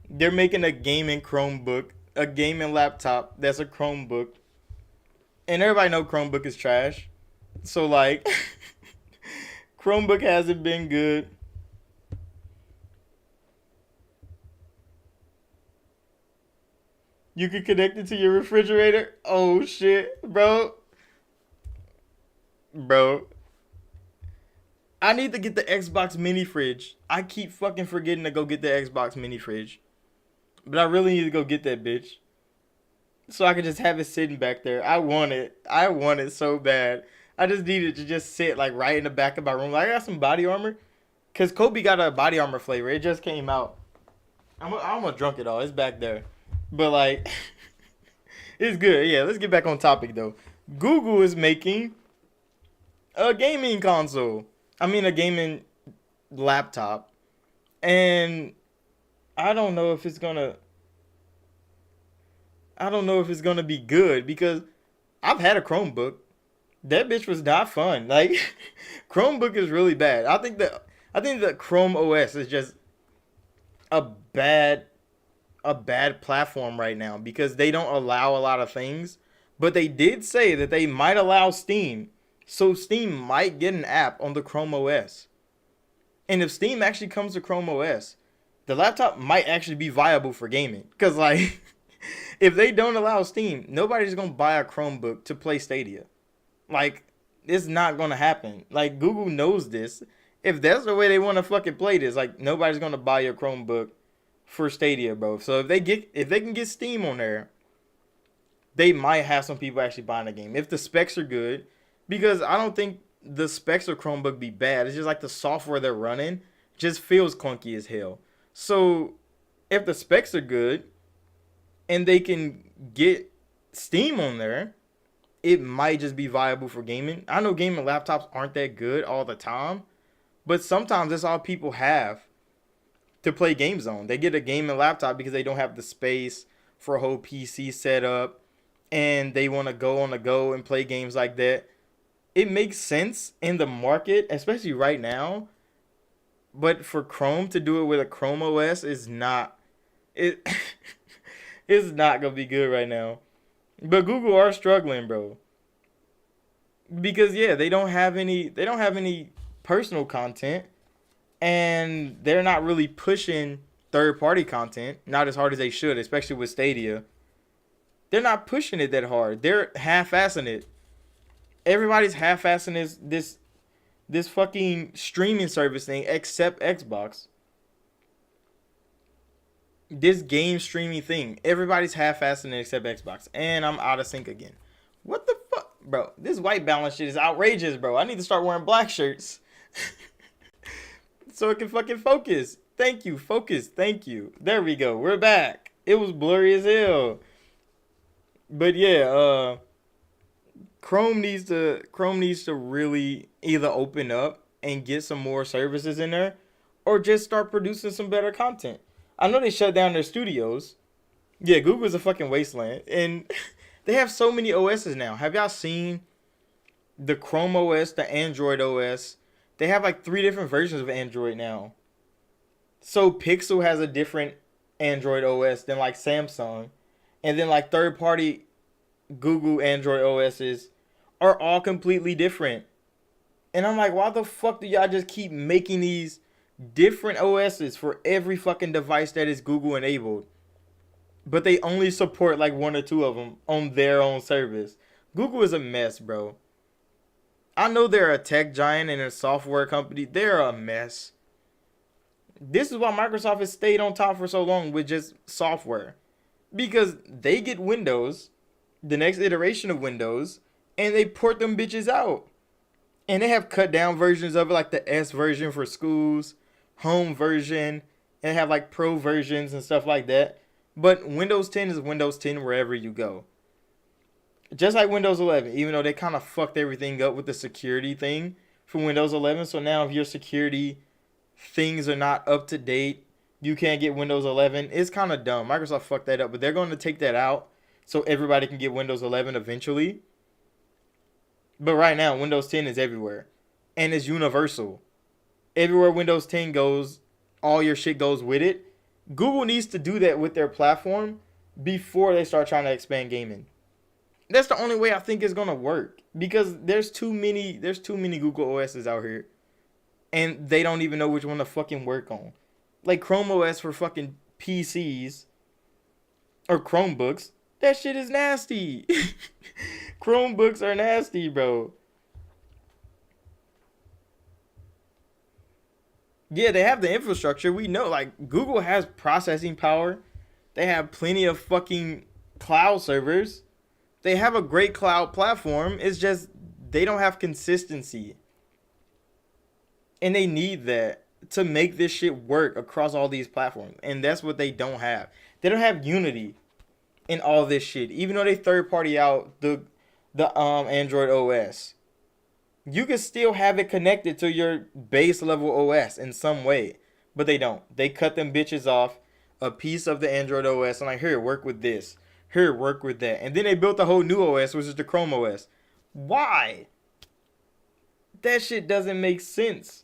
They're making a gaming Chromebook, a gaming laptop that's a Chromebook, and everybody know Chromebook is trash. So like, Chromebook hasn't been good. You can connect it to your refrigerator. Oh shit, bro. I need to get the Xbox mini fridge. I keep fucking forgetting to go get the Xbox mini fridge, but I really need to go get that bitch so I can just have it sitting back there. I want it. I want it so bad. I just need it to just sit like right in the back of my room. Like I got some body armor, cause Kobe got a body armor flavor. It just came out. I almost drunk it all. It's back there, but like, it's good. Yeah, let's get back on topic though. Google is making a gaming console. I mean, a gaming laptop, and I don't know if it's gonna. I don't know if it's gonna be good because I've had a Chromebook. That bitch was not fun. Like, Chromebook is really bad. I think that Chrome OS is just a bad a bad platform right now because they don't allow a lot of things. But they did say that they might allow Steam. So Steam might get an app on the Chrome OS. And if Steam actually comes to Chrome OS, the laptop might actually be viable for gaming. Because, like, if they don't allow Steam, nobody's going to buy a Chromebook to play Stadia. Like, it's not going to happen. Like, Google knows this. If that's the way they want to fucking play this, like, nobody's going to buy your Chromebook for Stadia, bro. So if they can get Steam on there, they might have some people actually buying the game. If the specs are good, because I don't think the specs of Chromebook be bad. It's just like the software they're running just feels clunky as hell. So if the specs are good and they can get Steam on there, it might just be viable for gaming. I know gaming laptops aren't that good all the time, but sometimes that's all people have to play games on. They get a gaming laptop because they don't have the space for a whole PC setup and they want to go on the go and play games like that. It makes sense in the market, especially right now. But for Chrome to do it with a Chrome OS is not it it's not gonna be good right now. But Google are struggling, bro. Because yeah, they don't have any personal content and they're not really pushing third party content, not as hard as they should, especially with Stadia. They're not pushing it that hard. They're half assing it. Everybody's half-assing this fucking streaming service thing except Xbox. This game streaming thing. Everybody's half-assing it except Xbox. And I'm out of sync again. What the fuck? Bro, this white balance shit is outrageous, bro. I need to start wearing black shirts. So it can fucking focus. Thank you. Focus. Thank you. There we go. We're back. It was blurry as hell. But yeah, Chrome needs to really either open up and get some more services in there or just start producing some better content. I know they shut down their studios. Yeah, Google's a fucking wasteland and they have so many OSs now. Have y'all seen the Chrome OS, the Android OS? They have like 3 different versions of Android now. So Pixel has a different Android OS than like Samsung. And then like third party Google Android OSs are all completely different. And I'm like, why the fuck do y'all just keep making these different OSs for every fucking device that is Google enabled? But they only support like 1 or 2 of them on their own service. Google is a mess, bro. I know they're a tech giant and a software company. They're a mess. This is why Microsoft has stayed on top for so long with just software. Because they get Windows, the next iteration of Windows, and they port them bitches out. And they have cut down versions of it, like the S version for schools, home version, and they have like pro versions and stuff like that. But Windows 10 is Windows 10 wherever you go. Just like Windows 11, even though they kind of fucked everything up with the security thing for Windows 11. So now if your security things are not up to date, you can't get Windows 11. It's kind of dumb. Microsoft fucked that up, but they're going to take that out so everybody can get Windows 11 eventually. But right now, Windows 10 is everywhere. And it's universal. everywhere Windows 10 goes, all your shit goes with it. Google needs to do that with their platform before they start trying to expand gaming. That's the only way I think it's gonna work, because there's too many Google OSs out here, and they don't even know which one to fucking work on. Like Chrome OS for fucking PCs or Chromebooks, that shit is nasty. Chromebooks are nasty, bro. Yeah, they have the infrastructure. We know, like, Google has processing power. They have plenty of fucking cloud servers. They have a great cloud platform. It's just they don't have consistency. And they need that to make this shit work across all these platforms. And that's what they don't have. They don't have unity in all this shit. Even though they third party out the Android OS. You can still have it connected to your base level OS in some way. But they don't. They cut them bitches off a piece of the Android OS and like, here, work with this. Here, work with that. And then they built a whole new OS, which is the Chrome OS. Why? That shit doesn't make sense.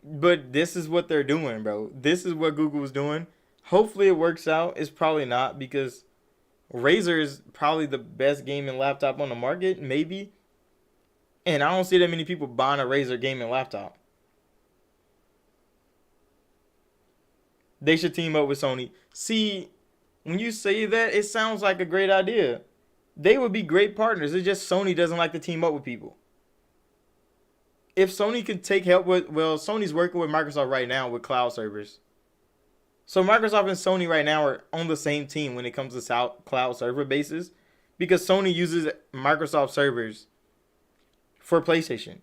But this is what they're doing, bro. This is what Google's doing. Hopefully it works out. It's probably not, because Razer is probably the best gaming laptop on the market, maybe. And I don't see that many people buying a Razer gaming laptop. They should team up with Sony. See, when you say that, it sounds like a great idea. They would be great partners. It's just Sony doesn't like to team up with people. If Sony could take help with, well, Sony's working with Microsoft right now with cloud servers. So Microsoft and Sony right now are on the same team when it comes to cloud server bases, because Sony uses Microsoft servers for PlayStation.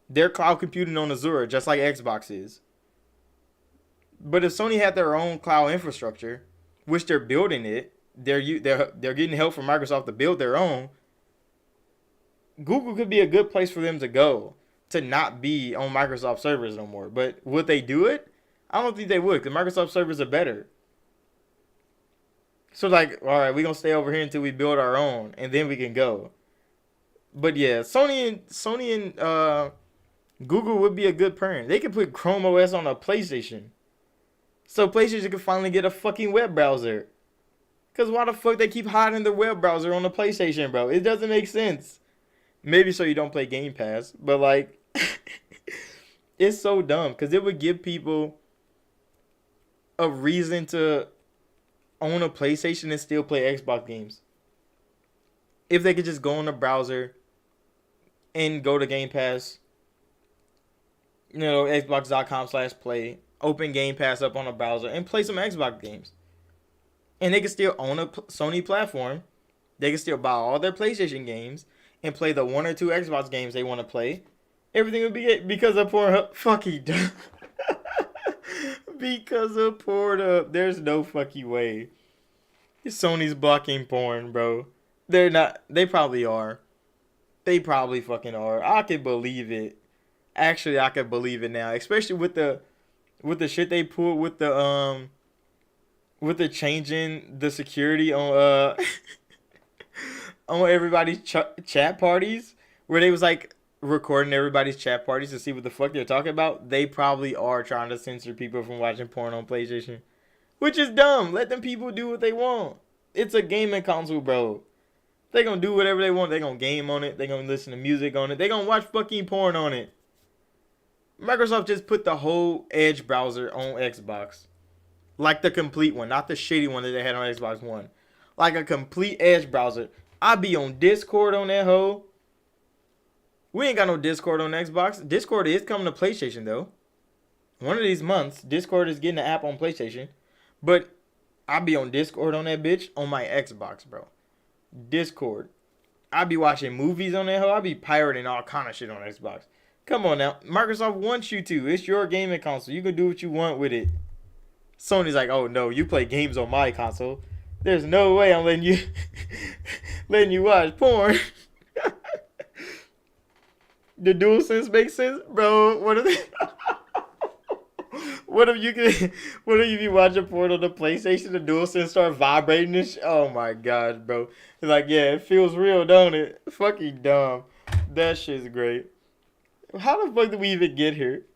They're cloud computing on Azure, just like Xbox is. But if Sony had their own cloud infrastructure, which they're building it, they're getting help from Microsoft to build their own. Google could be a good place for them to go to not be on Microsoft servers no more. But would they do it? I don't think they would, because Microsoft servers are better. So like, all right, we're going to stay over here until we build our own, and then we can go. But yeah, Sony and Google would be a good pairing. They could put Chrome OS on a PlayStation. So PlayStation could finally get a fucking web browser. Because why the fuck they keep hiding the web browser on the PlayStation, bro? It doesn't make sense. Maybe so you don't play Game Pass. But like, it's so dumb. Because it would give people a reason to own a PlayStation and still play Xbox games. If they could just go on the browser and go to Game Pass, xbox.com/play, open Game Pass up on a browser and play some Xbox games. And they can still own a Sony platform. They can still buy all their PlayStation games and play the one or two Xbox games they want to play. Everything would be because of Pornhub. Fucking dumb. Because of Pornhub. There's no fucking way. Sony's blocking porn, bro. They're not. They probably are. They probably fucking are. I can believe it. Actually, I can believe it now. Especially with the shit they pulled with the changing the security on on everybody's chat parties, where they was like recording everybody's chat parties to see what the fuck they're talking about. They probably are trying to censor people from watching porn on PlayStation, which is dumb. Let them people do what they want. It's a gaming console, bro. They gonna do whatever they want. They gonna game on it. They gonna listen to music on it. They gonna watch fucking porn on it. Microsoft just put the whole Edge browser on Xbox. Like the complete one, not the shitty one that they had on Xbox One. Like a complete Edge browser. I be on Discord on that hoe. We ain't got no Discord on Xbox. Discord is coming to PlayStation though. One of these months, Discord is getting an app on PlayStation. But I be on Discord on that bitch on my Xbox, bro. Discord. I be watching movies on that hoe. I be pirating all kind of shit on Xbox. Come on now. Microsoft wants you to. It's your gaming console. You can do what you want with it. Sony's like, oh no, you play games on my console. There's no way I'm letting you watch porn. The DualSense makes sense, bro. What if you watch a porn on the PlayStation, the DualSense start vibrating and shit? Oh my gosh, bro. It's like, yeah, it feels real, don't it? Fucking dumb. That shit's great. How the fuck did we even get here?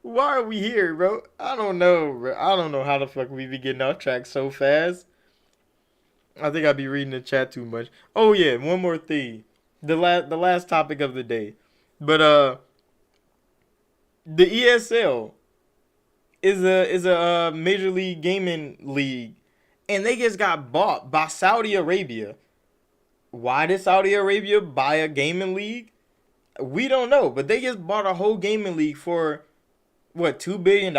Why are we here, bro? I don't know, bro. I don't know how the fuck we be getting off track so fast. I think I be reading the chat too much. Oh yeah, one more thing. The last topic of the day. But the ESL is a major league gaming league, and they just got bought by Saudi Arabia. Why did Saudi Arabia buy a gaming league? We don't know, but they just bought a whole gaming league for what, $2 billion.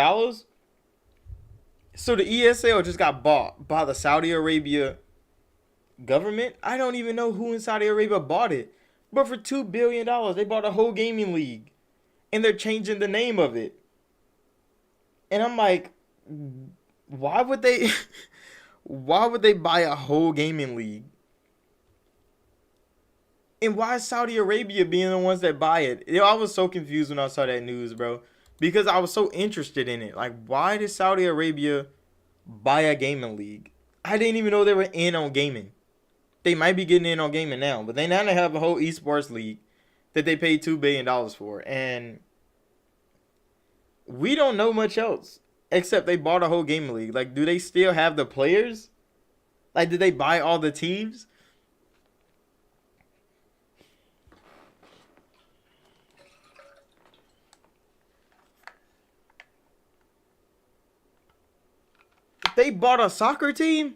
So the ESL just got bought by the Saudi Arabia government. I don't even know who in Saudi Arabia bought it, but for $2 billion, they bought a whole gaming league, and they're changing the name of it. And I'm like, why would they? Why would they buy a whole gaming league? And why is Saudi Arabia being the ones that buy it? Yo, I was so confused when I saw that news, bro, because I was so interested in it. Like, why did Saudi Arabia buy a gaming league? I didn't even know they were in on gaming. They might be getting in on gaming now, but they now have a whole esports league that they paid $2 billion for, and we don't know much else except they bought a whole gaming league. Like, do they still have the players? Like, did they buy all the teams? They bought a soccer team?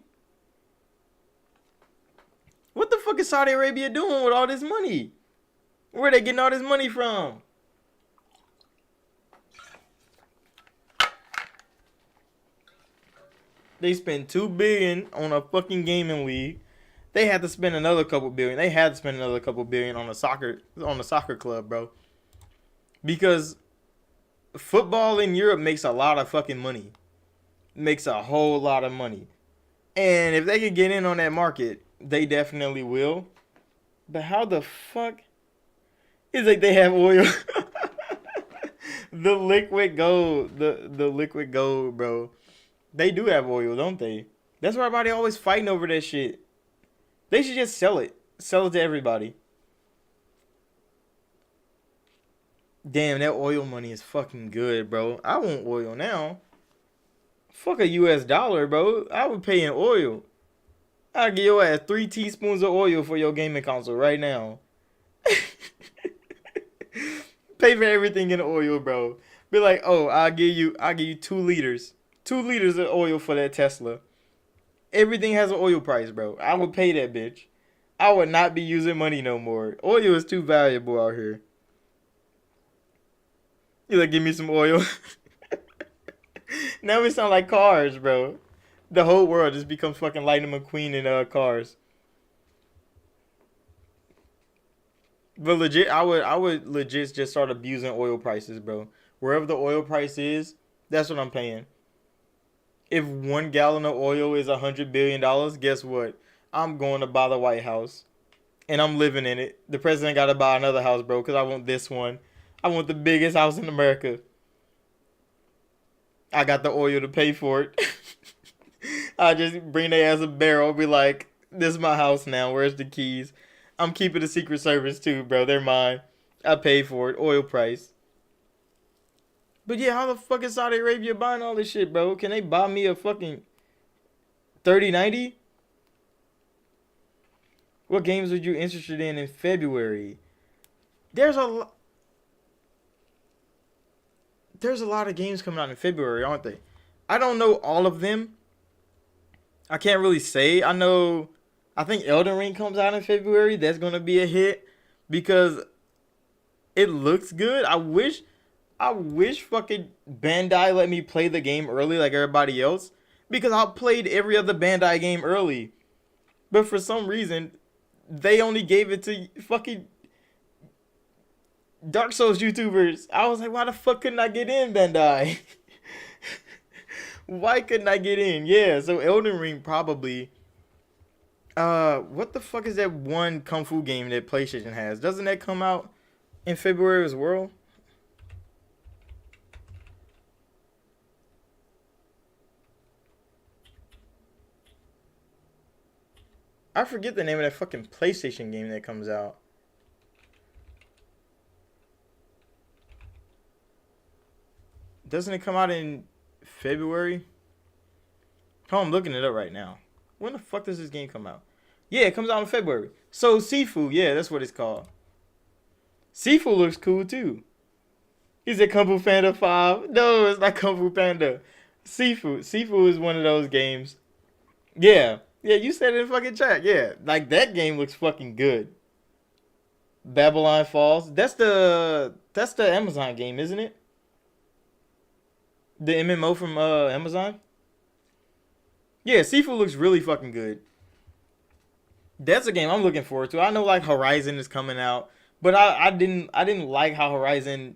What the fuck is Saudi Arabia doing with all this money? Where are they getting all this money from? They spent $2 billion on a fucking gaming league. They had to spend another couple billion. They had to spend another couple billion on a soccer club, bro. Because football in Europe makes a lot of fucking money. Makes a whole lot of money. And if they could get in on that market, they definitely will. But how the fuck? It's like they have oil. The liquid gold. The liquid gold, bro. They do have oil, don't they? That's why everybody always fighting over that shit. They should just sell it. Sell it to everybody. Damn, that oil money is fucking good, bro. I want oil now. Fuck a US dollar, bro. I would pay in oil. I'll give your ass 3 teaspoons of oil for your gaming console right now. Pay for everything in oil, bro. Be like, oh, I'll give you 2 liters. 2 liters of oil for that Tesla. Everything has an oil price, bro. I would pay that bitch. I would not be using money no more. Oil is too valuable out here. You like, give me some oil. Now we sound like cars, bro. The whole world just becomes fucking Lightning McQueen in cars. But legit, I would legit just start abusing oil prices, bro. Wherever the oil price is, that's what I'm paying. If 1 gallon of oil is $100 billion, guess what? I'm going to buy the White House, and I'm living in it. The president got to buy another house, bro, because I want this one. I want the biggest house in America. I got the oil to pay for it. I just bring their ass a barrel, be like, this is my house now. Where's the keys? I'm keeping the Secret Service too, bro. They're mine. I paid for it. Oil price. But yeah, how the fuck is Saudi Arabia buying all this shit, bro? Can they buy me a fucking 3090? What games are you interested in February? There's a there's a lot of games coming out in February, aren't they? I don't know all of them. I can't really say. I think Elden Ring comes out in February. That's gonna be a hit because it looks good. I wish fucking Bandai let me play the game early like everybody else, because I played every other Bandai game early. But for some reason, they only gave it to fucking Dark Souls YouTubers. I was like, why the fuck couldn't I get in, Bandai? Why couldn't I get in? Yeah, so Elden Ring probably. What the fuck is that one Kung Fu game that PlayStation has? Doesn't that come out in February as well? I forget the name of that fucking PlayStation game that comes out. Doesn't it come out in February? Oh, I'm looking it up right now. When the fuck does this game come out? Yeah, it comes out in February. So Sifu, yeah, that's what it's called. Sifu looks cool too. Is it Kung Fu Panda 5? No, it's not Kung Fu Panda. Sifu. Sifu is one of those games. Yeah. Yeah, you said it in fucking chat. Yeah. Like that game looks fucking good. Babylon Falls. That's the Amazon game, isn't it? The MMO from Amazon? Yeah, Sifu looks really fucking good. That's a game I'm looking forward to. I know like Horizon is coming out, but I didn't like how Horizon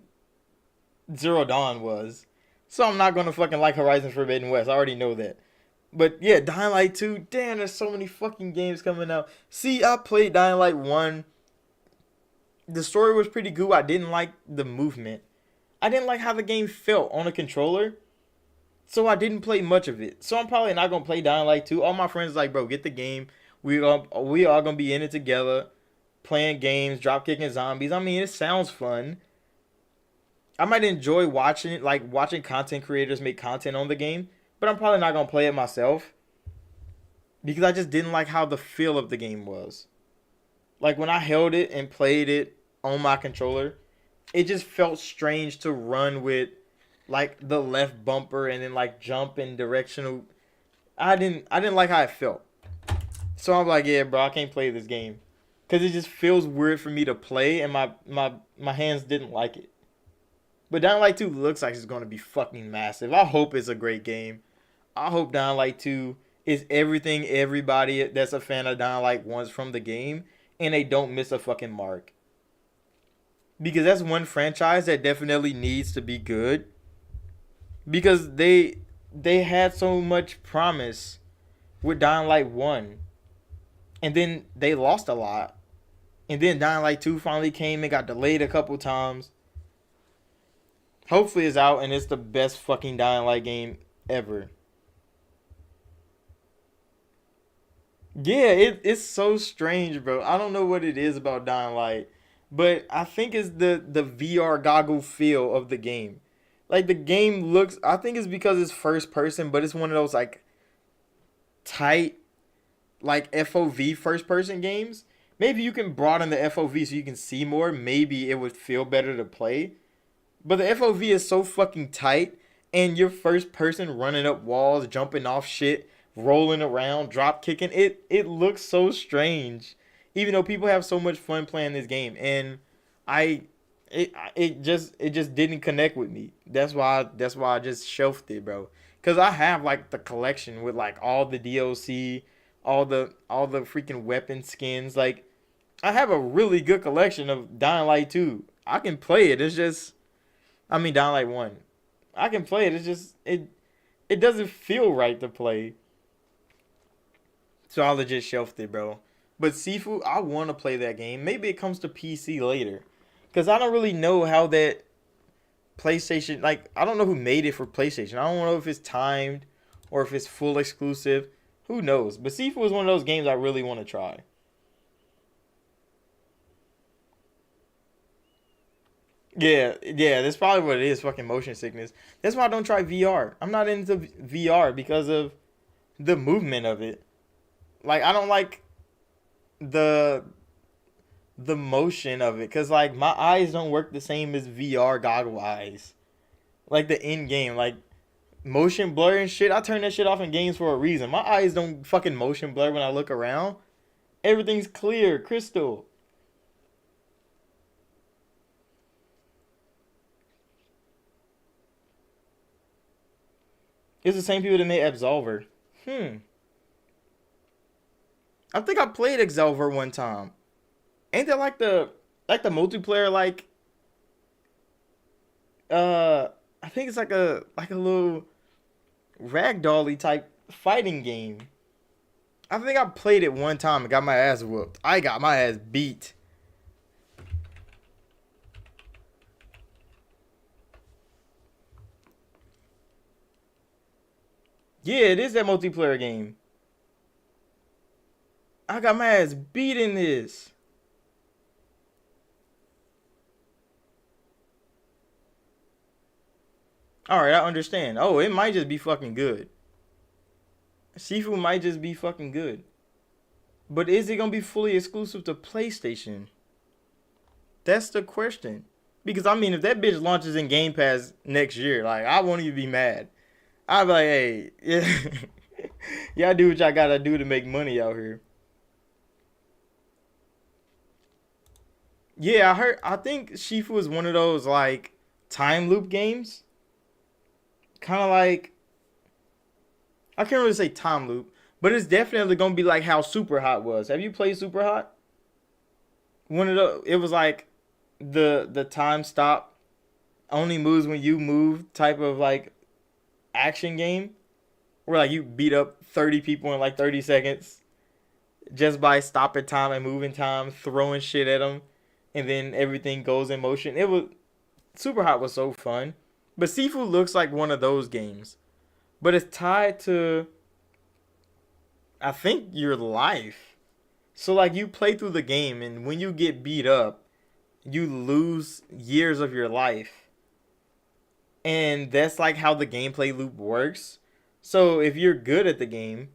Zero Dawn was. So I'm not gonna fucking like Horizon Forbidden West. I already know that. But yeah, Dying Light 2, damn, there's so many fucking games coming out. See, I played Dying Light 1. The story was pretty good. I didn't like the movement. I didn't like how the game felt on a controller. So I didn't play much of it. So I'm probably not gonna play Dying Light 2. All my friends like, bro, get the game. We all gonna be in it together, playing games, drop kicking zombies. I mean, it sounds fun. I might enjoy watching it, like watching content creators make content on the game, but I'm probably not gonna play it myself because I just didn't like how the feel of the game was. Like when I held it and played it on my controller, it just felt strange to run with like the left bumper and then like jump in directional. I didn't like how it felt. So I'm like, yeah, bro, I can't play this game because it just feels weird for me to play, and my hands didn't like it. But Dying Light 2 looks like it's going to be fucking massive. I hope it's a great game. I hope Dying Light 2 is everything everybody that's a fan of Dying Light wants from the game, and they don't miss a fucking mark. Because that's one franchise that definitely needs to be good. Because they had so much promise with Dying Light 1. And then they lost a lot. And then Dying Light 2 finally came and got delayed a couple times. Hopefully it's out and it's the best fucking Dying Light game ever. Yeah, it's so strange, bro. I don't know what it is about Dying Light, but I think it's the VR goggle feel of the game. Like the game looks, I think it's because it's first person, but it's one of those like tight like FOV first person games. Maybe you can broaden the FOV so you can see more. Maybe it would feel better to play. But the FOV is so fucking tight, and you're first person running up walls, jumping off shit, rolling around, drop kicking. It looks so strange, even though people have so much fun playing this game, and I it just didn't connect with me. That's why I just shelved it, bro. Cause I have like the collection with like all the DLC, all the freaking weapon skins. Like I have a really good collection of Dying Light 2. I can play it. It's just I mean Dying Light 1. I can play it. It's just it doesn't feel right to play. So I legit shelved it, bro. But Sifu, I want to play that game. Maybe it comes to PC later. Cause I don't really know how that PlayStation like I don't know who made it for PlayStation. I don't know if it's timed or if it's full exclusive. Who knows? But Sifu is one of those games I really want to try. Yeah, yeah, that's probably what it is, fucking motion sickness. That's why I don't try VR. I'm not into VR because of the movement of it. Like I don't like the the motion of it cuz like my eyes don't work the same as VR goggle eyes. Like the in game like motion blur and shit. I turn that shit off in games for a reason. My eyes don't fucking motion blur when I look around. Everything's clear, crystal. It's the same people that made Absolver. Hmm. I think I played Absolver one time. Ain't that like the multiplayer uh I think it's like a little ragdolly type fighting game. I think I played it one time and got my ass whooped. I got my ass beat. Yeah, it is that multiplayer game. I got my ass beat in this. All right, I understand. Oh, it might just be fucking good. Sifu might just be fucking good. But is it gonna be fully exclusive to PlayStation? That's the question. Because I mean, if that bitch launches in Game Pass next year, like I won't even be mad. I'd be like, hey, yeah, y'all do what y'all gotta do to make money out here. Yeah, I heard. I think Shifu is one of those like time loop games, kind of like I can't really say time loop, but it's definitely gonna be like how Super Hot was. Have you played Super Hot? One of the it was like the time stop only moves when you move type of like action game where like you beat up 30 people in like 30 seconds just by stopping time and moving time, throwing shit at them, and then everything goes in motion. It was Super Hot was so fun, but Sifu looks like one of those games, but it's tied to I think your life. So like you play through the game, and when you get beat up, you lose years of your life, and that's like how the gameplay loop works. So if you're good at the game,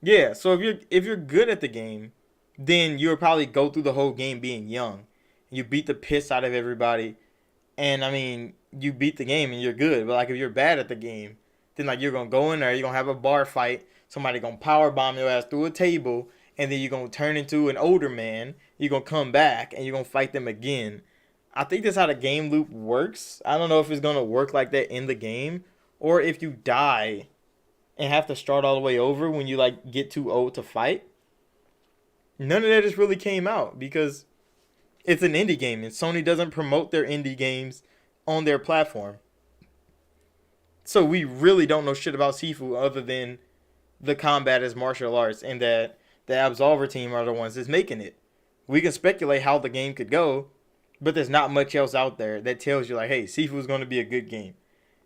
yeah. So if you're good at the game, then you'll probably go through the whole game being young. You beat the piss out of everybody, and I mean you beat the game and you're good. But like if you're bad at the game, then like you're gonna go in there, you're gonna have a bar fight. Somebody gonna power bomb your ass through a table, and then you're gonna turn into an older man. You're gonna come back and you're gonna fight them again. I think that's how the game loop works. I don't know if it's gonna work like that in the game, or if you die and have to start all the way over when you like get too old to fight. None of that just really came out because it's an indie game and Sony doesn't promote their indie games on their platform. So we really don't know shit about Sifu other than the combat as martial arts and that the Absolver team are the ones that's making it. We can speculate how the game could go, but there's not much else out there that tells you like, hey, Sifu is going to be a good game.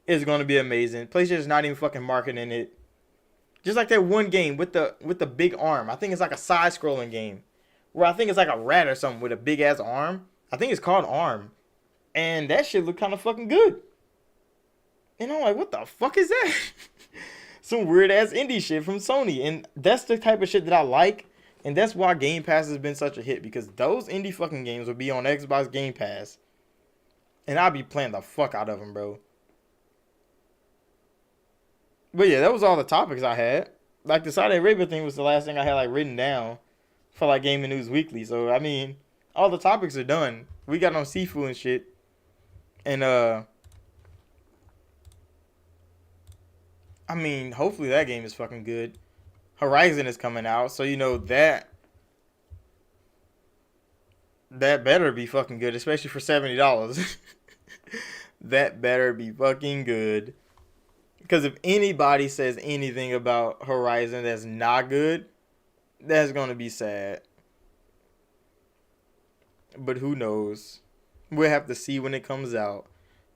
It's going to be amazing. PlayStation's not even fucking marketing it. Just like that one game with the big arm. I think it's like a side scrolling game. Where I think it's like a rat or something with a big ass arm. I think it's called Arm. And that shit looked kind of fucking good. And I'm like, what the fuck is that? Some weird ass indie shit from Sony. And that's the type of shit that I like. And that's why Game Pass has been such a hit. Because those indie fucking games will be on Xbox Game Pass. And I'll be playing the fuck out of them, bro. But yeah, that was all the topics I had. Like the Saudi Arabia thing was the last thing I had like written down for like Gaming News Weekly. So I mean, all the topics are done. We got on Sifu and shit. And I mean, hopefully that game is fucking good. Horizon is coming out, so you know that better be fucking good, especially for $70. That better be fucking good. Because if anybody says anything about Horizon that's not good, that's gonna be sad. But who knows? We'll have to see when it comes out.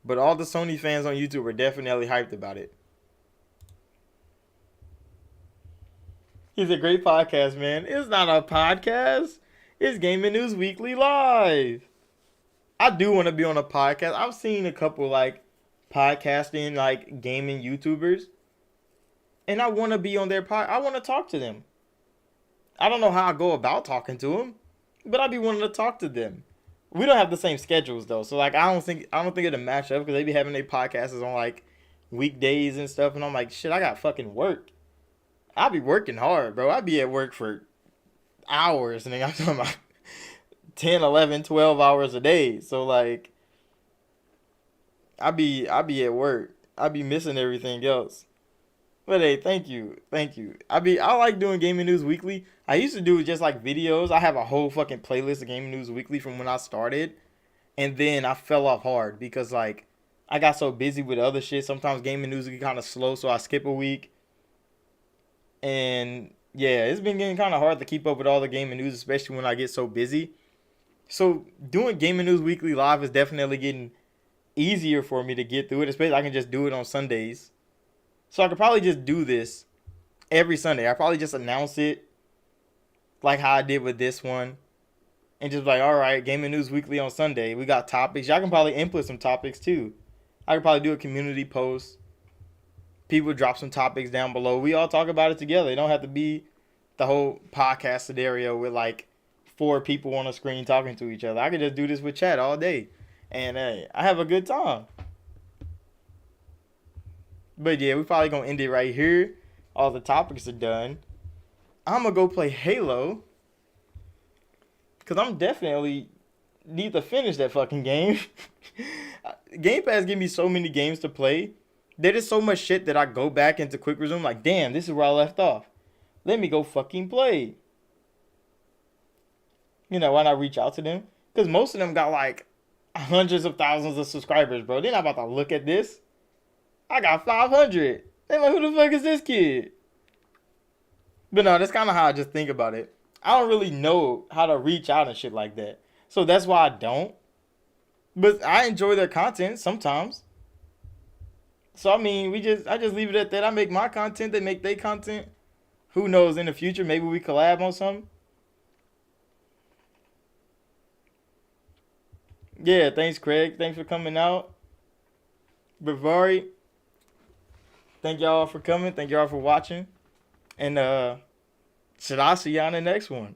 But all the Sony fans on YouTube are definitely hyped about it. He's a great podcast, man. It's not a podcast. It's Gaming News Weekly Live. I do want to be on a podcast. I've seen a couple like podcasting like gaming YouTubers, and I want to be on their pod. I want to talk to them. I don't know how I go about talking to them, but I be wanting to talk to them. We don't have the same schedules though, so like I don't think it'll match up because they be having their podcasts on like weekdays and stuff, and I'm like, shit, I got fucking work. I be working hard, bro. I be at work for hours, and then I'm talking about 10, 11, 12 hours a day. So like, I be at work. I be missing everything else. But hey, thank you, thank you. I like doing Gaming News Weekly. I used to do just like videos. I have a whole fucking playlist of Gaming News Weekly from when I started, and then I fell off hard because like I got so busy with other shit. Sometimes Gaming News get kind of slow, so I skip a week. And yeah, it's been getting kind of hard to keep up with all the gaming news, especially when I get so busy. So doing Gaming News Weekly Live is definitely getting easier for me to get through it. Especially I can just do it on Sundays. So I could probably just do this every Sunday. I probably just announce it like how I did with this one. And just like, all right, Gaming News Weekly on Sunday. We got topics. Y'all can probably input some topics too. I could probably do a community post. People drop some topics down below. We all talk about it together. It don't have to be the whole podcast scenario with like 4 people on a screen talking to each other. I could just do this with chat all day. And hey, I have a good time. But yeah, we probably gonna end it right here. All the topics are done. I'm gonna go play Halo. Cause I'm definitely need to finish that fucking game. Game Pass give me so many games to play. There is so much shit that I go back into Quick Resume like, damn, this is where I left off. Let me go fucking play. You know, why not reach out to them? Because most of them got like hundreds of thousands of subscribers, bro. They're not about to look at this. I got 500. They're like, who the fuck is this kid? But no, that's kind of how I just think about it. I don't really know how to reach out and shit like that. So that's why I don't. But I enjoy their content sometimes. So I mean, I just leave it at that. I make my content, they make their content. Who knows, in the future, maybe we collab on something. Yeah, thanks, Craig. Thanks for coming out. Bavari, thank y'all for coming. Thank y'all for watching. And should I see y'all in the next one?